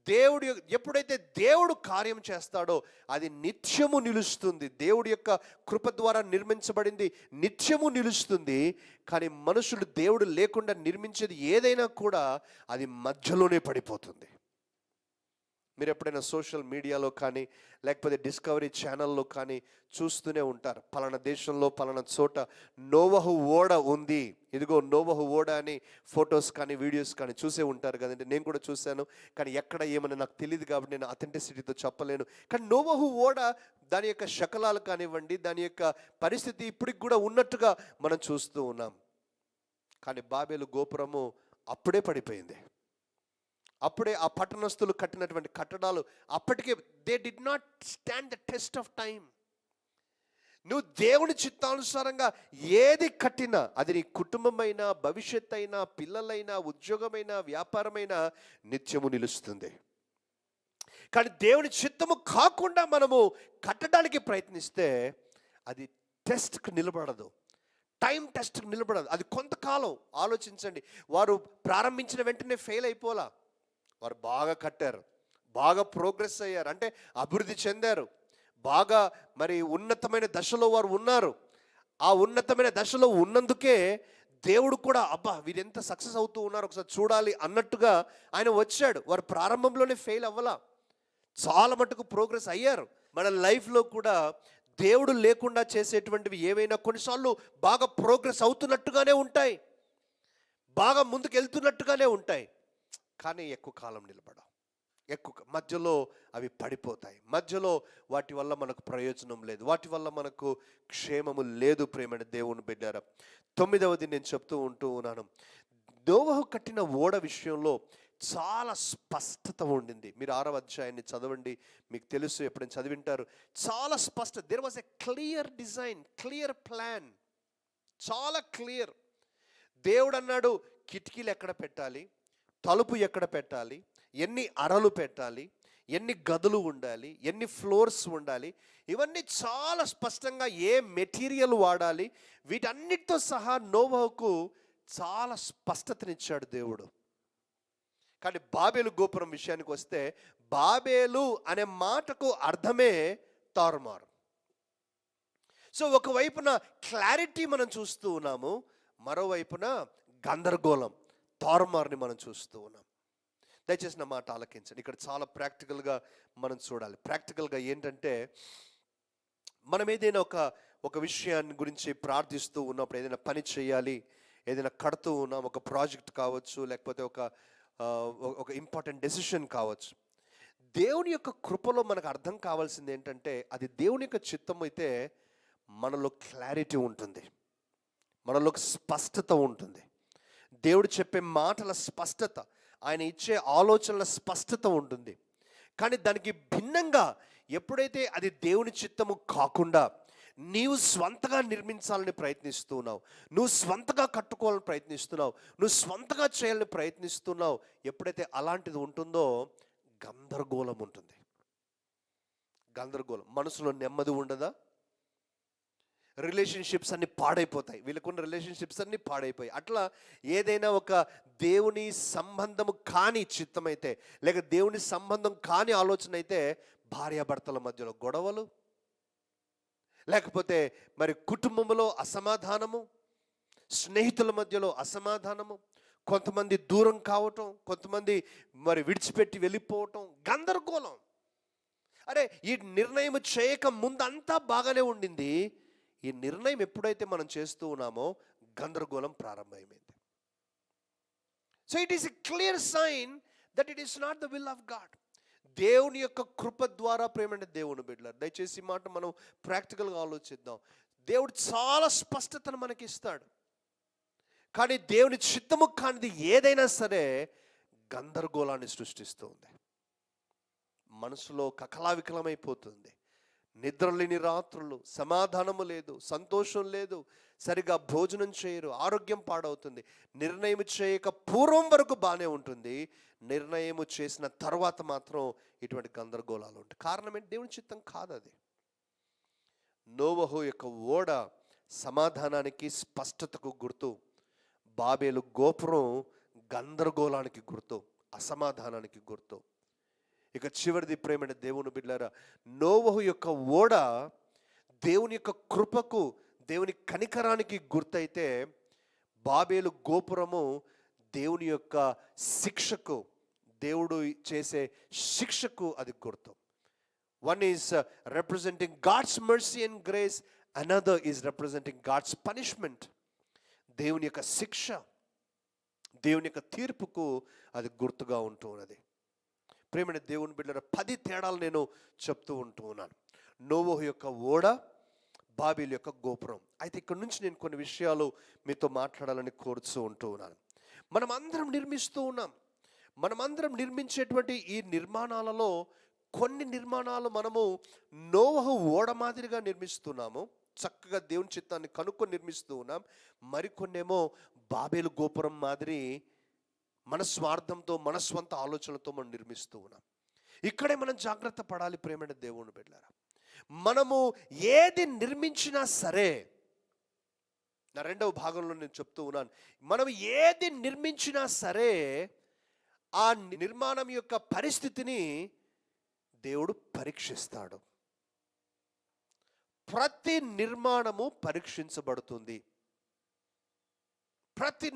దేవుడు ఎప్పుడైతే దేవుడు కార్యం చేస్తాడో అది నిత్యము నిలుస్తుంది. దేవుడి యొక్క కృప ద్వారా నిర్మించబడింది నిత్యము నిలుస్తుంది. కానీ మనుషులు దేవుడు లేకుండా నిర్మించేది ఏదైనా కూడా అది మధ్యలోనే పడిపోతుంది. మీరు ఎప్పుడైనా సోషల్ మీడియాలో కానీ లేకపోతే డిస్కవరీ ఛానల్లో కానీ చూస్తూనే ఉంటారు, పలానా దేశంలో పలానా చోట నోవహు ఓడ ఉంది, ఇదిగో నోవహు ఓడ అని ఫొటోస్ కానీ వీడియోస్ కానీ చూసే ఉంటారు కదండి. నేను కూడా చూశాను, కానీ ఎక్కడ ఏమని నాకు తెలియదు కాబట్టి నేను అథెంటిసిటీతో చెప్పలేను. కానీ నోవహు ఓడ దాని యొక్క శకలాలు కానివ్వండి, దాని యొక్క పరిస్థితి ఇప్పటికి కూడా ఉన్నట్టుగా మనం చూస్తూ ఉన్నాం. కానీ బాబేలు గోపురము అప్పుడే పడిపోయింది. అప్పుడే ఆ పట్టణస్థులు కట్టినటువంటి కట్టడాలు అప్పటికే they did not stand the test of time. నువ్వు దేవుని చిత్తానుసారంగా ఏది కట్టినా, అది నీ కుటుంబమైనా, భవిష్యత్ అయినా, పిల్లలైనా, ఉద్యోగమైనా, వ్యాపారమైనా నిత్యము నిలుస్తుంది. కానీ దేవుని చిత్తము కాకుండా మనము కట్టడానికి ప్రయత్నిస్తే అది టెస్ట్కి నిలబడదు, టైం టెస్ట్కి నిలబడదు. అది కొంతకాలం. ఆలోచించండి, వారు ప్రారంభించిన వెంటనే ఫెయిల్ అయిపోలా. వారు బాగా కట్టారు, బాగా ప్రోగ్రెస్ అయ్యారు, అంటే అభివృద్ధి చెందారు, బాగా మరి ఉన్నతమైన దశలో వారు ఉన్నారు. ఆ ఉన్నతమైన దశలో ఉన్నందుకే దేవుడు కూడా అబ్బా వీరెంత సక్సెస్ అవుతూ ఉన్నారు ఒకసారి చూడాలి అన్నట్టుగా ఆయన వచ్చాడు. వారు ప్రారంభంలోనే ఫెయిల్ అవ్వలా, చాలా మటుకు ప్రోగ్రెస్ అయ్యారు. మన లైఫ్లో కూడా దేవుడు లేకుండా చేసేటువంటివి ఏవైనా కొన్నిసార్లు బాగా ప్రోగ్రెస్ అవుతున్నట్టుగానే ఉంటాయి, బాగా ముందుకు వెళ్తున్నట్టుగానే ఉంటాయి, కానీ ఎక్కువ కాలం నిలబడవు. మధ్యలో అవి పడిపోతాయి. మధ్యలో వాటి వల్ల మనకు ప్రయోజనం లేదు, వాటి వల్ల మనకు క్షేమము లేదు. ప్రేమైన దేవుని బిడ్డారా, 9వది నేను చెప్తూ ఉన్నాను, నోవహు కట్టిన ఓడ విషయంలో చాలా స్పష్టత ఉండింది. మీరు 6వ అధ్యాయాన్ని చదవండి, మీకు తెలుసు, ఎప్పుడైనా చదివింటారు. చాలా స్పష్ట, there was a clear design, clear plan, చాలా క్లియర్. దేవుడు అన్నాడు కిటికీలు ఎక్కడ పెట్టాలి, తలుపు ఎక్కడ పెట్టాలి, ఎన్ని అరలు పెట్టాలి, ఎన్ని గదులు ఉండాలి, ఎన్ని ఫ్లోర్స్ ఉండాలి, ఇవన్నీ చాలా స్పష్టంగా, ఏ మెటీరియల్ వాడాలి, వీటన్నిటితో సహా నోవహుకు చాలా స్పష్టతనిచ్చాడు దేవుడు. కానీ బాబేలు గోపురం విషయానికి వస్తే, బాబేలు అనే మాటకు అర్థమే తారుమారు. సో ఒకవైపున క్లారిటీ మనం చూస్తూ ఉన్నాము, మరోవైపున గందరగోళం, తారుమారుని మనం చూస్తూ ఉన్నాం. దయచేసి నా మాట ఆలకించండి. ఇక్కడ చాలా ప్రాక్టికల్గా మనం చూడాలి. ప్రాక్టికల్గా ఏంటంటే, మనం ఏదైనా ఒక విషయాన్ని గురించి ప్రార్థిస్తూ ఉన్నప్పుడు, ఏదైనా పని చేయాలి, ఏదైనా కడుతూ ఉన్నాం, ఒక ప్రాజెక్ట్ కావచ్చు, లేకపోతే ఒక ఇంపార్టెంట్ డెసిషన్ కావచ్చు, దేవుని యొక్క కృపలో మనకు అర్థం కావాల్సింది ఏంటంటే, అది దేవుని యొక్క చిత్తం అయితే మనలో క్లారిటీ ఉంటుంది, మనలో స్పష్టత ఉంటుంది, దేవుడు చెప్పే మాటల స్పష్టత, ఆయన ఇచ్చే ఆలోచనల స్పష్టత ఉంటుంది. కానీ దానికి భిన్నంగా ఎప్పుడైతే అది దేవుని చిత్తము కాకుండా నీవు స్వంతగా నిర్మించాలని ప్రయత్నిస్తున్నావు, నువ్వు స్వంతగా కట్టుకోవాలని ప్రయత్నిస్తున్నావు, నువ్వు స్వంతగా చేయాలని ప్రయత్నిస్తున్నావు, ఎప్పుడైతే అలాంటిది ఉంటుందో గందరగోళం ఉంటుంది. గందరగోళం, మనసులో నెమ్మది ఉండదా, రిలేషన్షిప్స్ అన్ని పాడైపోతాయి, వీళ్ళకున్న రిలేషన్షిప్స్ అన్ని పాడైపోయి. అట్లా ఏదైనా ఒక దేవుని సంబంధము కాని చిత్తమైతే, లేక దేవుని సంబంధం కాని ఆలోచన అయితే, భార్యాభర్తల మధ్యలో గొడవలు, లేకపోతే మరి కుటుంబంలో అసమాధానము, స్నేహితుల మధ్యలో అసమాధానము, కొంతమంది దూరం కావటం, కొంతమంది మరి విడిచిపెట్టి వెళ్ళిపోవటం, గందరగోళం. అరే ఈ నిర్ణయం చేయక ముందంతా బాగానే ఉండింది, ఈ నిర్ణయం ఎప్పుడైతే మనం చేస్తూ ఉన్నామో గందరగోళం ప్రారంభమైంది. So it is a clear sign that it is not the will of God. దేవుని యొక్క కృప ద్వారా, ప్రేమైన దేవుని బిడ్డలారా, దయచేసి ఈ మాట మనం ప్రాక్టికల్గా ఆలోచిద్దాం. దేవుడు చాలా స్పష్టతను మనకి ఇస్తాడు, కానీ దేవుని చిత్తము కానిది ఏదైనా సరే గందరగోళాన్ని సృష్టిస్తుంది, మనసులో కకలావికలమైపోతుంది, నిద్రలేని రాత్రులు, సమాధానము లేదు, సంతోషం లేదు, సరిగా భోజనం చేయరు, ఆరోగ్యం పాడవుతుంది. నిర్ణయం చేయక పూర్వం వరకు బాగానే ఉంటుంది, నిర్ణయం చేసిన తర్వాత మాత్రం ఇటువంటి గందరగోళాలు ఉంటాయి. కారణం ఏంటి? దేవుని చిత్తం కాదు అది. నోవహు యొక్క ఓడ సమాధానానికి, స్పష్టతకు గుర్తు, బాబేలు గోపురం గందరగోళానికి గుర్తు, అసమాధానానికి గుర్తు. ఇక చివరిది, ప్రేమైన దేవుని బిడ్డలారా, నోవహు యొక్క ఓడ దేవుని యొక్క కృపకు, దేవుని కనికరానికి గుర్తయితే, బాబేలు గోపురము దేవుని యొక్క శిక్షకు, దేవుడు చేసే శిక్షకు అది గుర్తు. One is representing God's mercy and grace, another is representing God's punishment. దేవుని యొక్క శిక్ష, దేవుని యొక్క తీర్పుకు అది గుర్తుగా ఉంటూ ఉన్నది. ప్రేమని దేవుని బిడ్డల 10 తేడాలు నేను చెప్తూ ఉంటూ ఉన్నాను. నోవహు యొక్క ఓడ, బాబేలు యొక్క గోపురం. అయితే ఇక్కడ నుంచి నేను కొన్ని విషయాలు మీతో మాట్లాడాలని కోరుతూ ఉంటూ ఉన్నాను. మనం అందరం నిర్మిస్తూ ఉన్నాం. మనమందరం నిర్మించేటువంటి ఈ నిర్మాణాలలో కొన్ని నిర్మాణాలు మనము నోవహు ఓడ మాదిరిగా నిర్మిస్తున్నాము, చక్కగా దేవుని చిత్తాన్ని కనుక్కొని నిర్మిస్తూ ఉన్నాం. మరికొన్నేమో బాబేలు గోపురం మాదిరి మన స్వార్థంతో, మన స్వంత ఆలోచనలతో మనం నిర్మిస్తూ ఉన్నాం. ఇక్కడే మనం జాగ్రత్త పడాలి ప్రేమైన దేవుని బిడ్డలారా. మనము ఏది నిర్మించినా సరే, నా రెండవ భాగంలో నేను చెప్తూ ఉన్నాను, మనం ఏది నిర్మించినా సరే ఆ నిర్మాణం యొక్క పరిస్థితిని దేవుడు పరీక్షిస్తాడు. ప్రతి నిర్మాణము పరీక్షించబడుతుంది. ప్రతి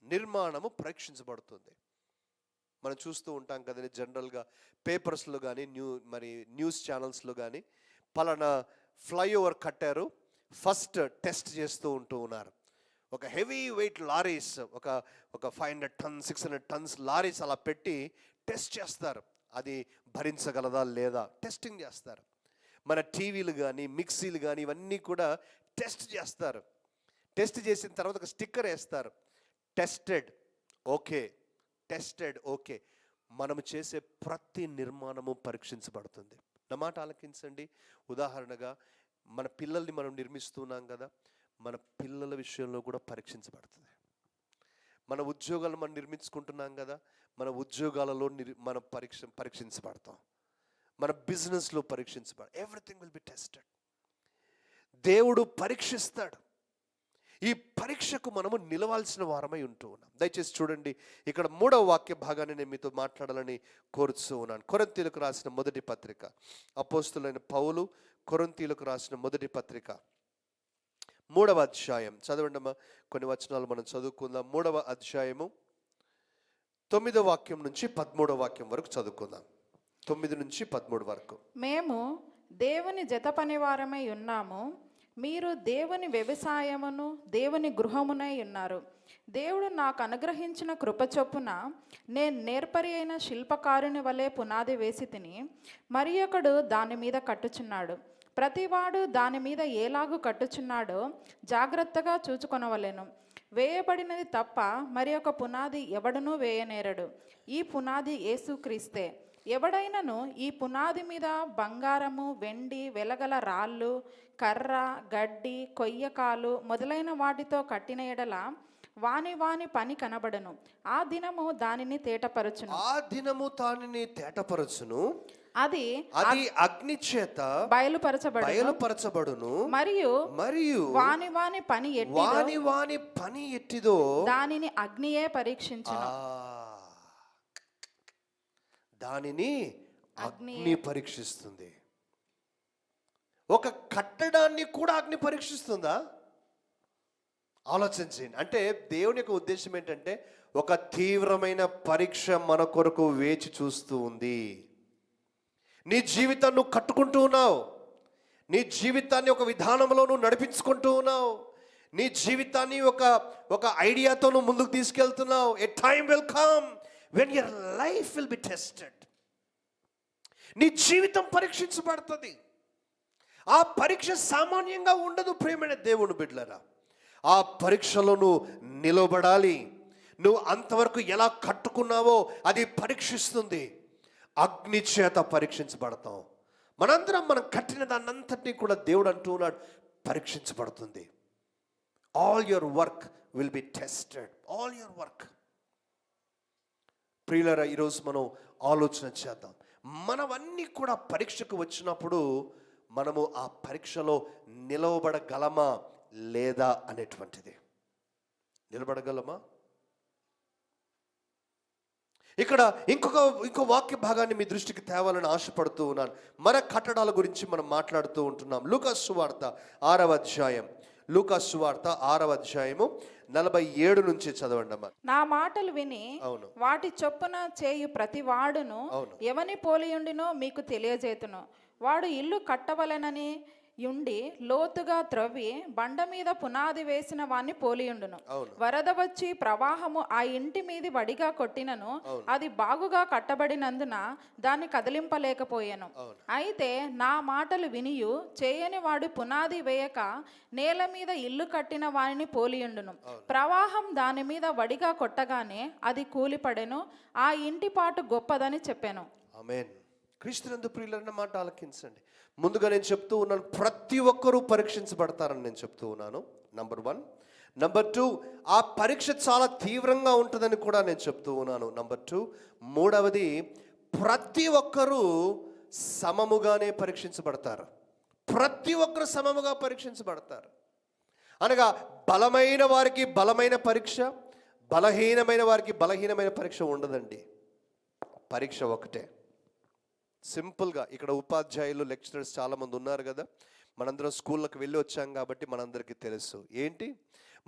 నిర్మాణము పరీక్షించబడుతుంది. మనం చూస్తూ ఉంటాం కదండి, జనరల్గా పేపర్స్లో కానీ న్యూస్ ఛానల్స్లో కానీ పలానా ఫ్లైఓవర్ కట్టారు, ఫస్ట్ టెస్ట్ చేస్తూ ఉంటూ ఉన్నారు. ఒక హెవీ వెయిట్ లారీస్, ఒక 500 tons 600 tons లారీస్ అలా పెట్టి టెస్ట్ చేస్తారు, అది భరించగలదా లేదా టెస్టింగ్ చేస్తారు. మన టీవీలు కానీ మిక్సీలు కానీ ఇవన్నీ కూడా టెస్ట్ చేస్తారు. టెస్ట్ చేసిన తర్వాత ఒక స్టిక్కర్ వేస్తారు, టెస్టెడ్ ఓకే. మనము చేసే ప్రతి నిర్మాణము పరీక్షించబడుతుంది. నా మాట ఆలకించండి. ఉదాహరణగా మన పిల్లల్ని మనం నిర్మిస్తున్నాం కదా, మన పిల్లల విషయంలో కూడా పరీక్షించబడుతుంది. మన ఉద్యోగాలు మనం నిర్మించుకుంటున్నాం కదా, మన ఉద్యోగాలలో మనం పరీక్షించబడతాం. మన బిజినెస్లో ఎవ్రీథింగ్ విల్ బి టెస్టెడ్. దేవుడు పరీక్షిస్తాడు. ఈ పరీక్షకు మనము నిలవాల్సిన వారమై ఉంటూ ఉన్నాం. దయచేసి చూడండి, ఇక్కడ 3వ వాక్య భాగాన్ని నేను మీతో మాట్లాడాలని కోరుతూ ఉన్నాను. కొరింథీయులకు రాసిన మొదటి పత్రిక, అపోస్తులైన పౌలు కొరింథీయులకు రాసిన మొదటి పత్రిక 3వ అధ్యాయం చదవండి అమ్మా. కొన్ని వచనాలు మనం చదువుకుందాం. 3వ అధ్యాయము 9వ వాక్యం నుంచి 13వ వాక్యం వరకు చదువుకుందాం. 9 నుంచి 13 వరకు. మేము దేవుని జత పనివారమై ఉన్నాము, మీరు దేవుని వ్యవసాయమును దేవుని గృహమునై ఉన్నారు. దేవుడు నాకు అనుగ్రహించిన కృప చొప్పున నేను నేర్పరి అయిన శిల్పకారుని వలె పునాది వేసి తిని, మరి ఒకడు దాని మీద కట్టుచున్నాడు. ప్రతివాడు దాని మీద ఏలాగు కట్టుచున్నాడో జాగ్రత్తగా చూచుకొనవలెను. వేయబడినది తప్ప మరి ఒక పునాది ఎవడునూ వేయనేరడు. ఈ పునాది యేసుక్రీస్తే. ఎవడైనను ఈ పునాది మీద బంగారము, వెండి, వెలగల రాళ్ళు, కర్ర, గడ్డి, కొయ్యకాలు మొదలైన వాటితో కట్టిన ఎడల వాని పని కనబడను. ఆ దినము దానిని తేటపరచును. అది అగ్ని చేత బయలుపరచబడును. మరియు వాని పని ఎట్టిదో దానిని అగ్నియే పరీక్షించును. దానిని అగ్ని పరీక్షిస్తుంది. ఒక కట్టడాన్ని కూడా అగ్ని పరీక్షిస్తుందా? ఆలోచించండి. అంటే దేవుని యొక్క ఉద్దేశం ఏంటంటే, ఒక తీవ్రమైన పరీక్ష మన కొరకు వేచి చూస్తూ ఉంది. నీ జీవితాన్ని నువ్వు కట్టుకుంటూ ఉన్నావు, నీ జీవితాన్ని ఒక విధానంలో నువ్వు నడిపించుకుంటూ ఉన్నావు, నీ జీవితాన్ని ఒక ఐడియాతో నువ్వు ముందుకు తీసుకెళ్తున్నావు. A time will come when your life will be tested. నీ జీవితం పరీక్షించబడుతుంది. ఆ పరీక్ష సామాన్యంగా ఉండదు ప్రియమైన దేవుని బిడ్డలారా. ఆ పరీక్షలో నువ్వు నిలబడాలి. నువ్వు అంతవరకు ఎలా కట్టుకున్నావో అది పరీక్షిస్తుంది. అగ్ని చేత పరీక్షించబడతాం. మనం కట్టిన దాన్నంతటినీ కూడా దేవుడు అంటూ ఉన్నాడు, పరీక్షించబడుతుంది. All your work will be tested. All your work. ప్రియులారా, ఈరోజు మనం ఆలోచన చేద్దాం. మనవన్నీ కూడా పరీక్షకు వచ్చినప్పుడు మనము ఆ పరీక్షలో నిలవబడగలమా లేదా అనేటువంటిది. నిలబడగలమా? ఇక్కడ ఇంకో వాక్య భాగాన్ని మీ దృష్టికి తేవాలని ఆశపడుతూ ఉన్నాను. మన కట్టడాల గురించి మనం మాట్లాడుతూ ఉంటున్నాం. లూకా సువార్త 6వ అధ్యాయం. లూకా సువార్త 6వ అధ్యాయము 47 నుంచి చదవండి అమ్మా. నా మాటలు విని అవును. వాటి చొప్పున చేయు ప్రతి వాడును అవును. ఎవని పోలియుండినో మీకు తెలియజేతును. వాడు ఇల్లు కట్టవలెనని యుండి లోతుగా త్రవ్వి బండ మీద పునాది వేసిన వాణ్ణి పోలియుండును. అవును. వరద వచ్చి ప్రవాహము ఆ ఇంటి మీది వడిగా కొట్టినను అది బాగుగా కట్టబడినందున దాన్ని కదిలింపలేకపోయాను. అయితే నా మాటలు వినియు చేయని వాడు పునాది వేయక నేల మీద ఇల్లు కట్టిన వానిని పోలియుండును. ప్రవాహం దాని మీద వడిగా కొట్టగానే అది కూలిపడెను. ఆ ఇంటి పాటు గొప్పదని చెప్పాను. ఆమేన్. క్రీస్తునందు ప్రియులన్న మాట ఆలకించండి. ముందుగా నేను చెప్తూ ఉన్నాను, ప్రతి ఒక్కరూ పరీక్షించబడతారని నేను చెప్తూ ఉన్నాను. నంబర్ 1. నంబర్ 2, ఆ పరీక్ష చాలా తీవ్రంగా ఉంటుందని కూడా నేను చెప్తూ ఉన్నాను. నంబర్ 2, మూడవది, ప్రతి ఒక్కరూ సమముగానే పరీక్షించబడతారు. ప్రతి ఒక్కరు సమముగా పరీక్షించబడతారు అనగా బలమైన వారికి బలమైన పరీక్ష, బలహీనమైన వారికి బలహీనమైన పరీక్ష ఉండదండి. పరీక్ష ఒకటే. సింపుల్గా ఇక్కడ ఉపాధ్యాయులు, లెక్చరర్స్ చాలామంది ఉన్నారు కదా. మనందరం స్కూళ్ళకి వెళ్ళి వచ్చాం కాబట్టి మనందరికీ తెలుసు ఏంటి,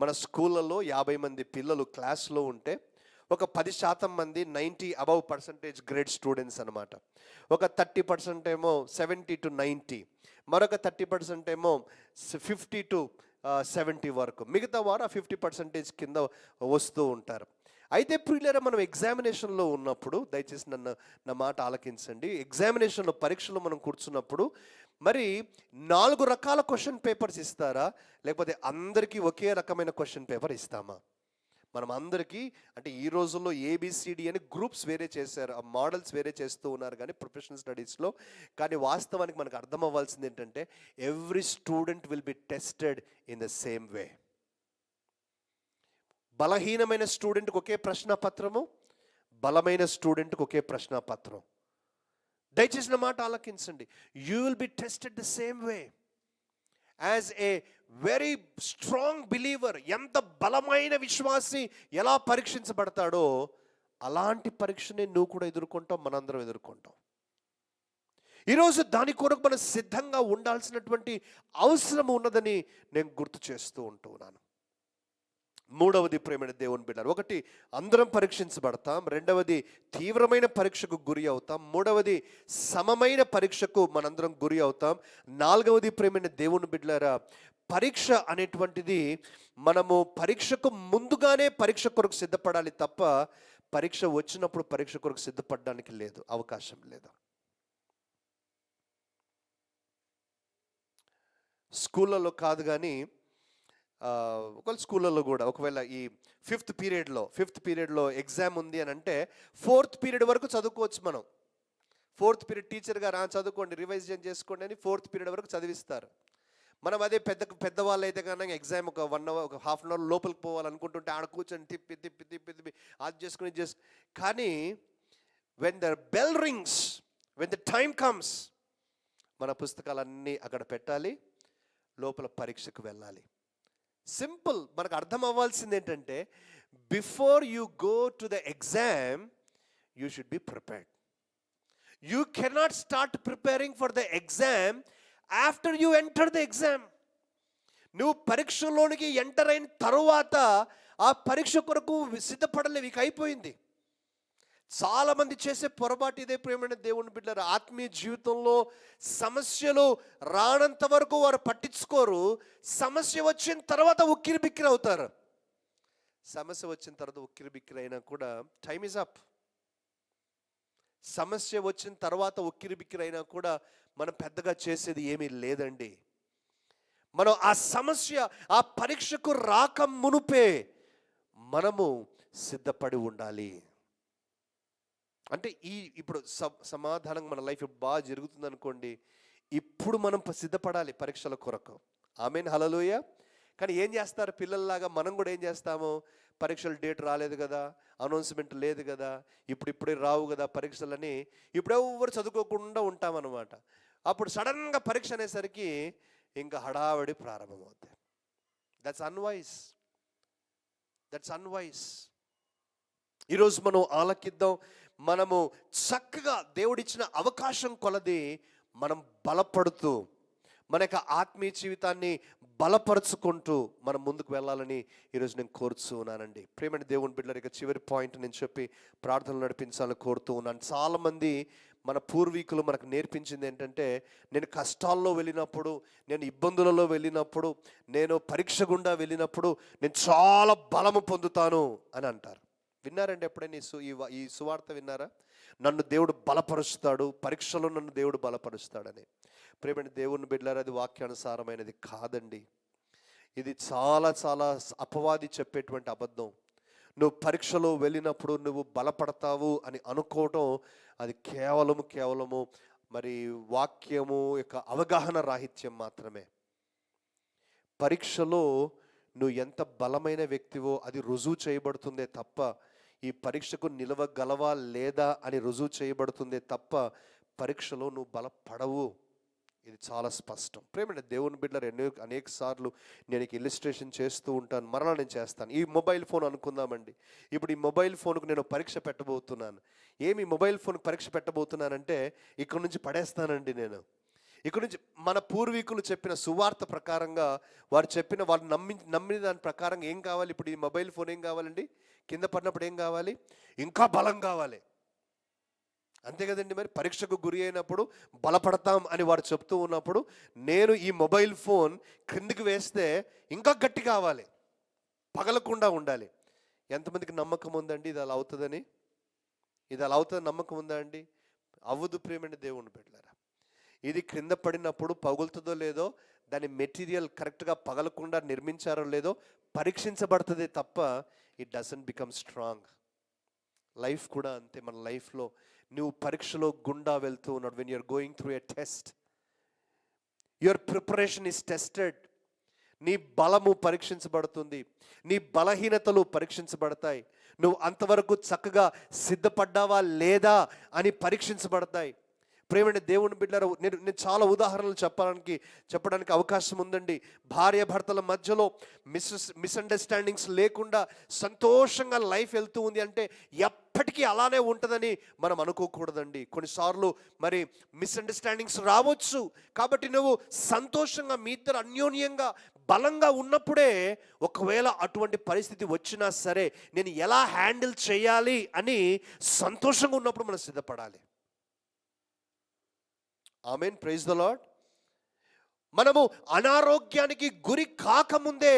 మన స్కూళ్ళలో 50 మంది పిల్లలు క్లాస్లో ఉంటే ఒక 10% మంది 90% గ్రేడ్ స్టూడెంట్స్ అనమాట. ఒక 30% ఏమో 70 to 90, మరొక 30% ఏమో 50 to 70 వరకు. మిగతా వారు ఆ 50% కింద వస్తూ ఉంటారు. అయితే ప్రియులారా, మనం ఎగ్జామినేషన్లో ఉన్నప్పుడు దయచేసి నా మాట ఆలకించండి. ఎగ్జామినేషన్లో, పరీక్షలో మనం కూర్చున్నప్పుడు మరి 4 రకాల క్వశ్చన్ పేపర్స్ ఇస్తారా, లేకపోతే అందరికీ ఒకే రకమైన క్వశ్చన్ పేపర్ ఇస్తామా? మనం అందరికీ అంటే ఈ రోజుల్లో ABCD అని గ్రూప్స్ వేరే చేశారు, ఆ మోడల్స్ వేరే చేస్తూ ఉన్నారు కానీ ప్రొఫెషనల్ స్టడీస్లో. కానీ వాస్తవానికి మనకు అర్థం అవ్వాల్సింది ఏంటంటే every student will be tested in the same way. బలహీనమైన స్టూడెంట్కి ఒకే ప్రశ్నపత్రము, బలమైన స్టూడెంట్కి ఒకే ప్రశ్నపత్రం. దయచేసి నా మాట ఆలకించండి. You will be tested the same way. As a very strong believer, ఎంత బలమైన విశ్వాసి ఎలా పరీక్షించబడతాడో అలాంటి పరీక్షని నువ్వు కూడా ఎదుర్కొంటావు, మనందరం ఎదుర్కొంటాం. ఈరోజు దాని కొరకు మనం సిద్ధంగా ఉండాల్సినటువంటి అవసరం ఉన్నదని నేను గుర్తు చేస్తూ ఉంటున్నాను. మూడవది ప్రేమైన దేవుని బిడ్డలారా, ఒకటి అందరం పరీక్షించబడతాం, రెండవది తీవ్రమైన పరీక్షకు గురి అవుతాం, మూడవది సమమైన పరీక్షకు మనందరం గురి అవుతాం, నాలుగవది ప్రేమైన దేవుని బిడ్డలారా, పరీక్ష అనేటువంటిది మనము పరీక్షకు ముందుగానే పరీక్ష కొరకు సిద్ధపడాలి తప్ప పరీక్ష వచ్చినప్పుడు పరీక్ష కొరకు సిద్ధపడడానికి లేదు, అవకాశం లేదు. స్కూళ్ళలో కాదు కానీ ఒకవేళ స్కూళ్ళలో కూడా ఒకవేళ ఈ ఫిఫ్త్ పీరియడ్లో ఎగ్జామ్ ఉంది అని అంటే 4th పీరియడ్ వరకు చదువుకోవచ్చు మనం. 4th పీరియడ్ టీచర్ గారు చదువుకోండి, రివైజన్ చేసుకోండి అని 4th పీరియడ్ వరకు చదివిస్తారు. మనం అదే పెద్దవాళ్ళు అయితే కనుక ఎగ్జామ్ ఒక 1 hour, ఒక ½ hour లోపలికి పోవాలనుకుంటుంటే ఆడ కూర్చొని తిప్పి అది చేసుకుని కానీ when the bell rings, when the time comes, మన పుస్తకాలన్నీ అక్కడ పెట్టాలి, లోపల పరీక్షకు వెళ్ళాలి. సింపుల్. మనకు అర్థం అవ్వాల్సింది ఏంటంటే before you go to the exam you should be prepared. You cannot start preparing for the exam after you enter the exam. నువ్వు పరీక్షలోనికి ఎంటర్ అయిన తరువాత ఆ పరీక్ష కొరకు సిద్ధపడలేవు, ఇక అయిపోయింది. చాలామంది చేసే పొరపాటు ఇదే ప్రేమైన దేవుని బిడ్డలారా. ఆత్మీయ జీవితంలో సమస్యలు రానంత వరకు వారు పట్టించుకోరు, సమస్య వచ్చిన తర్వాత ఉక్కిరి బిక్కిరి అవుతారు. సమస్య వచ్చిన తర్వాత ఉక్కిరి బిక్కిరి అయినా కూడా టైమ్ ఈజ్ అప్. సమస్య వచ్చిన తర్వాత ఉక్కిరి బిక్కిరి అయినా కూడా మనం పెద్దగా చేసేది ఏమీ లేదండి. మనం ఆ సమస్య, ఆ పరీక్షకు రాక మునుపే మనము సిద్ధపడి ఉండాలి. అంటే ఇప్పుడు సమాధానం మన లైఫ్ బాగా జరుగుతుంది అనుకోండి, ఇప్పుడు మనం సిద్ధపడాలి పరీక్షల కొరకు. ఆమేన్, హల్లెలూయా. కానీ ఏం చేస్తారు పిల్లల్లాగా మనం కూడా ఏం చేస్తాము, పరీక్షల డేట్ రాలేదు కదా, అనౌన్స్మెంట్ లేదు కదా, ఇప్పుడే రావు కదా పరీక్షలని, ఇప్పుడు ఎవరు చదువుకోకుండా ఉంటామన్నమాట. అప్పుడు సడన్గా పరీక్ష అనేసరికి ఇంకా హడావిడి ప్రారంభమవుతాయి. దట్స్ అన్వైస్. ఈరోజు మనం ఆలకిద్దాం. మనము చక్కగా దేవుడిచ్చిన అవకాశం కొలది మనం బలపడుతూ మన యొక్క ఆత్మీయ జీవితాన్ని బలపరుచుకుంటూ మనం ముందుకు వెళ్ళాలని ఈరోజు నేను కోరుతూ ఉన్నానండి. ప్రేమని దేవుని బిడ్డల యొక్క చివరి పాయింట్ నేను చెప్పి ప్రార్థనలు నడిపించాలని కోరుతూ ఉన్నాను. చాలామంది మన పూర్వీకులు మనకు నేర్పించింది ఏంటంటే, నేను కష్టాల్లో వెళ్ళినప్పుడు, నేను ఇబ్బందులలో వెళ్ళినప్పుడు, నేను పరీక్ష గుండా వెళ్ళినప్పుడు నేను చాలా బలము పొందుతాను అని అంటారు. విన్నారండి ఎప్పుడైనా ఈ సువార్త విన్నారా? నన్ను దేవుడు బలపరుస్తాడు, పరీక్షలో నన్ను దేవుడు బలపరుస్తాడని. ప్రేమని దేవుని బిడ్డలారా, అది వాక్యానుసారమైనది కాదండి. ఇది చాలా చాలా అపవాది చెప్పేటువంటి అబద్ధం. నువ్వు పరీక్షలో వెళ్ళినప్పుడు నువ్వు బలపడతావు అని అనుకోవటం అది కేవలము మరి వాక్యము యొక్క అవగాహన రాహిత్యం మాత్రమే. పరీక్షలో నువ్వు ఎంత బలమైన వ్యక్తివో అది రుజువు చేయబడుతుందే తప్ప, ఈ పరీక్షకు నిలవగలవా లేదా అని రుజువు చేయబడుతుందే తప్ప పరీక్షలో నువ్వు బలపడవు. ఇది చాలా స్పష్టం. ప్రేమ దేవుని బిడ్డలు అనేక సార్లు నేను ఇల్లుస్ట్రేషన్ చేస్తూ ఉంటాను, మరలా నేను చేస్తాను. ఈ మొబైల్ ఫోన్ అనుకుందామండి. ఇప్పుడు ఈ మొబైల్ ఫోన్కు నేను పరీక్ష పెట్టబోతున్నాను. ఏమి మొబైల్ ఫోన్కి పరీక్ష పెట్టబోతున్నానంటే, ఇక్కడ నుంచి పడేస్తానండి నేను. ఇక్కడ నుంచి మన పూర్వీకులు చెప్పిన సువార్త ప్రకారంగా వాళ్ళు నమ్మిన దాని ప్రకారంగా ఏం కావాలి? ఇప్పుడు ఈ మొబైల్ ఫోన్ ఏం కావాలండి? కింద పడినప్పుడు ఏం కావాలి? ఇంకా బలం కావాలి, అంతే కదండి. మరి పరీక్షకు గురి అయినప్పుడు బలపడతాం అని వారు చెప్తూ ఉన్నప్పుడు, నేను ఈ మొబైల్ ఫోన్ క్రిందికి వేస్తే ఇంకా గట్టి కావాలి, పగలకుండా ఉండాలి. ఎంతమందికి నమ్మకం ఉందండి ఇది అలా అవుతుందని? ఇది అలా అవుతుంది నమ్మకం ఉందా అండి? అవ్వదు ప్రేమని దేవుని బిడ్డలారా. ఇది క్రింద పడినప్పుడు పగులుతుందో లేదో, దాని మెటీరియల్ కరెక్ట్గా పగలకుండా నిర్మించారో లేదో పరీక్షించబడుతుంది తప్ప it doesn't become strong. Life కూడా అంతే. మన లైఫ్లో నువ్వు పరీక్షలో గుండా వెళ్తూ ఉన్నాడు. When you're going through a test, your preparation is tested. నీ బలము పరీక్షించబడుతుంది, నీ బలహీనతలు పరీక్షించబడతాయి. నువ్వు అంతవరకు చక్కగా సిద్ధపడ్డావా లేదా అని పరీక్షించబడతాయి. ప్రేమని దేవుని బిడ్డలారా, నేను చాలా ఉదాహరణలు చెప్పడానికి అవకాశం ఉందండి. భార్య భర్తల మధ్యలో మిస్అండర్స్టాండింగ్స్ లేకుండా సంతోషంగా లైఫ్ వెళ్తూ ఉంది అంటే ఎప్పటికీ అలానే ఉంటుందని మనం అనుకోకూడదండి. కొన్నిసార్లు మరి మిస్అండర్స్టాండింగ్స్ రావచ్చు. కాబట్టి నువ్వు సంతోషంగా మీ ఇద్దరు అన్యోన్యంగా బలంగా ఉన్నప్పుడే, ఒకవేళ అటువంటి పరిస్థితి వచ్చినా సరే నేను ఎలా హ్యాండిల్ చేయాలి అని సంతోషంగా ఉన్నప్పుడు మనం సిద్ధపడాలి. ఆమేన్, ప్రైజ్ ద లార్డ్. మనము అనారోగ్యానికి గురి కాకముందే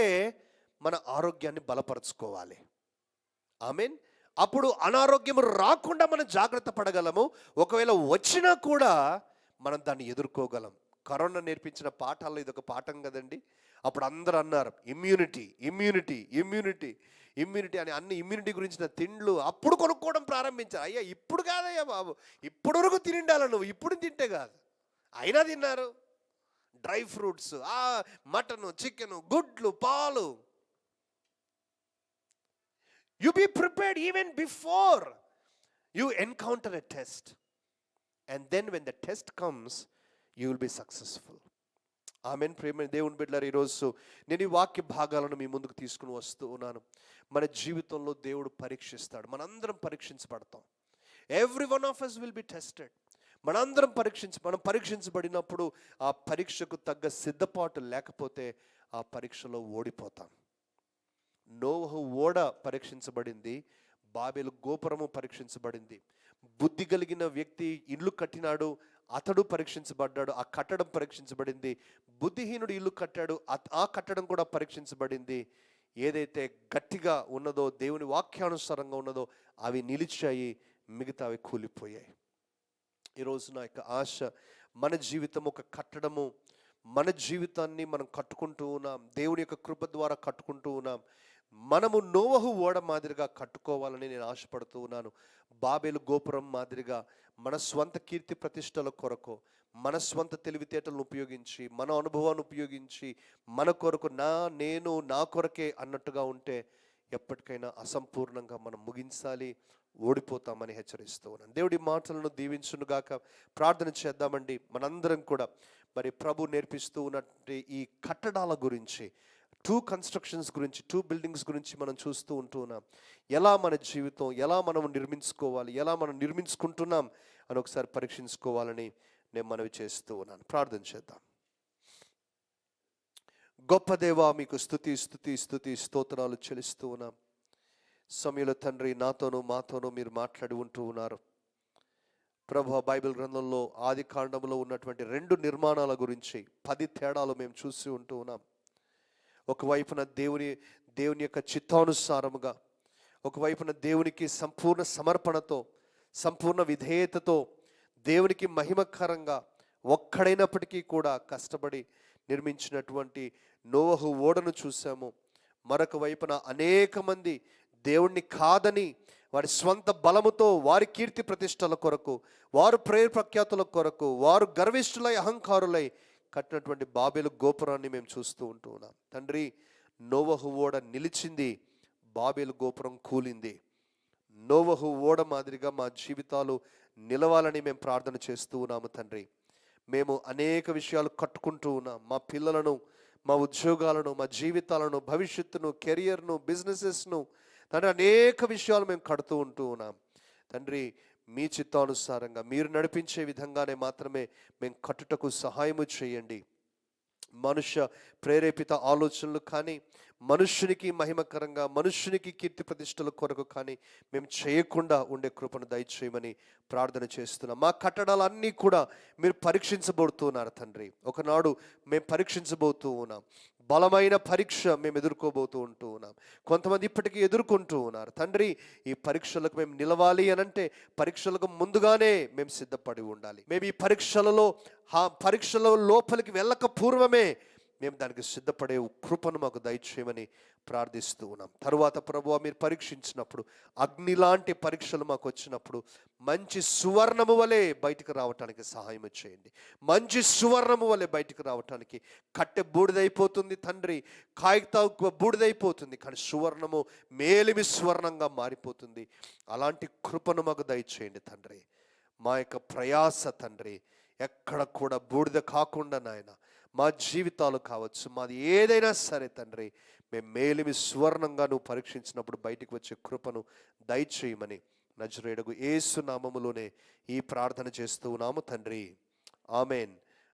మన ఆరోగ్యాన్ని బలపరచుకోవాలి. ఆమేన్. అప్పుడు అనారోగ్యం రాకుండా మనం జాగ్రత్త పడగలము. ఒకవేళ వచ్చినా కూడా మనం దాన్ని ఎదుర్కోగలం. కరోనా నేర్పించిన పాఠాల్లో ఇదొక పాఠం కదండి. అప్పుడు అందరూ అన్నారు ఇమ్యూనిటీ ఇమ్యూనిటీ ఇమ్యూనిటీ ఇమ్యూనిటీ అని. అన్ని ఇమ్యూనిటీ గురించిన తిండ్లు అప్పుడు కొనుక్కోవడం ప్రారంభించారు. అయ్యా ఇప్పుడు కాదయ్యా బాబు, ఇప్పుడు వరకు తినిండాలి నువ్వు, ఇప్పుడు తింటే కాదు. అయినా తిన్నారు. డ్రై ఫ్రూట్స్, మటను, చికెను, గుడ్లు, పాలు. You be prepared even before you encounter a test, and then when the test comes you will be successful. Amen. ప్రేమ దేవుని బిడ్డలారా, ఈరోజు నేను ఈ వాక్య భాగాలను మీ ముందుకు తీసుకుని వస్తూ ఉన్నాను. మన జీవితంలో దేవుడు పరీక్షిస్తాడు. మనందరం పరీక్షించబడతాం. Every one of us will be tested. మనం పరీక్షించబడినప్పుడు ఆ పరీక్షకు తగ్గ సిద్ధపాటు లేకపోతే ఆ పరీక్షలో ఓడిపోతాం. నోవహు ఓడ పరీక్షించబడింది, బాబెలు గోపురము పరీక్షించబడింది. బుద్ధి కలిగిన వ్యక్తి ఇల్లు కట్టినాడు, అతడు పరీక్షించబడ్డాడు, ఆ కట్టడం పరీక్షించబడింది. బుద్ధిహీనుడు ఇల్లు కట్టాడు, ఆ కట్టడం కూడా పరీక్షించబడింది. ఏదైతే గట్టిగా ఉన్నదో, దేవుని వాక్యానుసారంగా ఉన్నదో అవి నిలిచాయి, మిగతావి కూలిపోయాయి. ఈరోజు నా యొక్క ఆశ, మన జీవితం ఒక కట్టడము. మన జీవితాన్ని మనం కట్టుకుంటూ ఉన్నాం, దేవుని యొక్క కృప ద్వారా కట్టుకుంటూ ఉన్నాం. మనము నోవహు ఓడ మాదిరిగా కట్టుకోవాలని నేను ఆశపడుతూ ఉన్నాను. బాబెలు గోపురం మాదిరిగా మన స్వంత కీర్తి ప్రతిష్టల కొరకు, మన స్వంత తెలివితేటలను ఉపయోగించి, మన అనుభవాన్ని ఉపయోగించి, మన కొరకు నేను నా కొరకే అన్నట్టుగా ఉంటే ఎప్పటికైనా అసంపూర్ణంగా మనం ముగించాలి, ఓడిపోతామని హెచ్చరిస్తూ ఉన్నాను. దేవుడి మాటలను దీవించునుగాక. ప్రార్థన చేద్దామండి. మనందరం కూడా మరి ప్రభు నేర్పిస్తూ ఉన్నటువంటి ఈ కట్టడాల గురించి, 2 కన్స్ట్రక్షన్స్ గురించి, 2 బిల్డింగ్స్ గురించి మనం చూస్తూ ఉంటూ ఉన్నాం. ఎలా మన జీవితం, ఎలా మనం నిర్మించుకోవాలి, ఎలా మనం నిర్మించుకుంటున్నాం అని ఒకసారి పరీక్షించుకోవాలని నేను మనవి చేస్తూ ఉన్నాను. ప్రార్థన చేద్దాం. గొప్ప దేవా, మీకు స్తుతి స్తుతి స్తుతి స్తోత్రాలు చెల్లిస్తూ ఉన్నాం. సమయంలో తండ్రి నాతోనూ మాతోనూ మీరు మాట్లాడి ఉంటూ ఉన్నారు ప్రభు. బైబిల్ గ్రంథంలో ఆది కాండంలో ఉన్నటువంటి 2 నిర్మాణాల గురించి 10 తేడాలు మేము చూసి ఉంటూ ఉన్నాం. ఒకవైపున దేవుని యొక్క చిత్తానుసారముగా, ఒకవైపున దేవునికి సంపూర్ణ సమర్పణతో, సంపూర్ణ విధేయతతో, దేవునికి మహిమకరంగా ఒక్కడైనప్పటికీ కూడా కష్టపడి నిర్మించినటువంటి నోవహు ఓడను చూసాము. మరొక వైపున అనేక మంది దేవుణ్ణి కాదని వారి స్వంత బలముతో, వారి కీర్తి ప్రతిష్టల కొరకు, వారు ప్రేమ ప్రఖ్యాతుల కొరకు, వారు గర్విష్ఠులై అహంకారులై కట్టినటువంటి బాబేలు గోపురాన్ని మేము చూస్తూ ఉంటూ ఉన్నాం. తండ్రి, నోవహు ఓడ నిలిచింది, బాబేలు గోపురం కూలింది. నోవహు ఓడ మాదిరిగా మా జీవితాలు నిలవాలని మేము ప్రార్థన చేస్తూ ఉన్నాము తండ్రి. మేము అనేక విషయాలు కట్టుకుంటూ ఉన్నాం. మా పిల్లలను, మా ఉద్యోగాలను, మా జీవితాలను, భవిష్యత్తును, కెరియర్ను, బిజినెసెస్ను తండ్రి, అనేక విషయాలు మేము కడుతూ ఉంటూ ఉన్నాం తండ్రి. మీ చిత్తానుసారంగా మీరు నడిపించే విధంగానే మాత్రమే మేము కట్టుటకు సహాయము చేయండి. మనుష్య ప్రేరేపిత ఆలోచనలు కానీ, మనుష్యునికి మహిమకరంగా, మనుష్యునికి కీర్తి ప్రతిష్టల కొరకు కానీ మేము చేయకుండా ఉండే కృపను దయచేయమని ప్రార్థన చేస్తున్నాం. మా కట్టడాలన్నీ కూడా మీరు పరీక్షించబోతున్నారు తండ్రి. ఒకనాడు మేము పరీక్షించబోతూ ఉన్నాం. బలమైన పరీక్ష మేము ఎదుర్కోబోతూ ఉంటూ ఉన్నాం. కొంతమంది ఇప్పటికీ ఎదుర్కొంటూ ఉన్నారు తండ్రి. ఈ పరీక్షలకు మేము నిలవాలి అనంటే పరీక్షలకు ముందుగానే మేము సిద్ధపడి ఉండాలి. మేము ఈ పరీక్షల లోపలికి వెళ్ళక పూర్వమే మేము దానికి సిద్ధపడే కృపను మాకు దయచేయమని ప్రార్థిస్తూ ఉన్నాం. తరువాత ప్రభువా, మీరు పరీక్షించినప్పుడు, అగ్ని లాంటి పరీక్షలు మాకు వచ్చినప్పుడు మంచి సువర్ణము వలె బయటికి రావటానికి సహాయం చేయండి. మంచి సువర్ణము వలె బయటికి రావటానికి. కట్టె బూడిదైపోతుంది తండ్రి, కాగితం బూడిదైపోతుంది, కానీ సువర్ణము మేలిమి సువర్ణంగా మారిపోతుంది. అలాంటి కృపను మాకు దయచేయండి తండ్రి. మా యొక్క ప్రయాస తండ్రి ఎక్కడ కూడా బూడిద కాకుండా నాయన, మా జీవితాలు కావచ్చు, మాది ఏదైనా సరే తండ్రి, మేము మేలిమి సువర్ణంగా నువ్వు పరీక్షించినప్పుడు బయటికి వచ్చే కృపను దయచేయమని నజరేయుడగు యేసు నామములోనే ఈ ప్రార్థన చేస్తూ ఉన్నాము తండ్రి. ఆమెన్.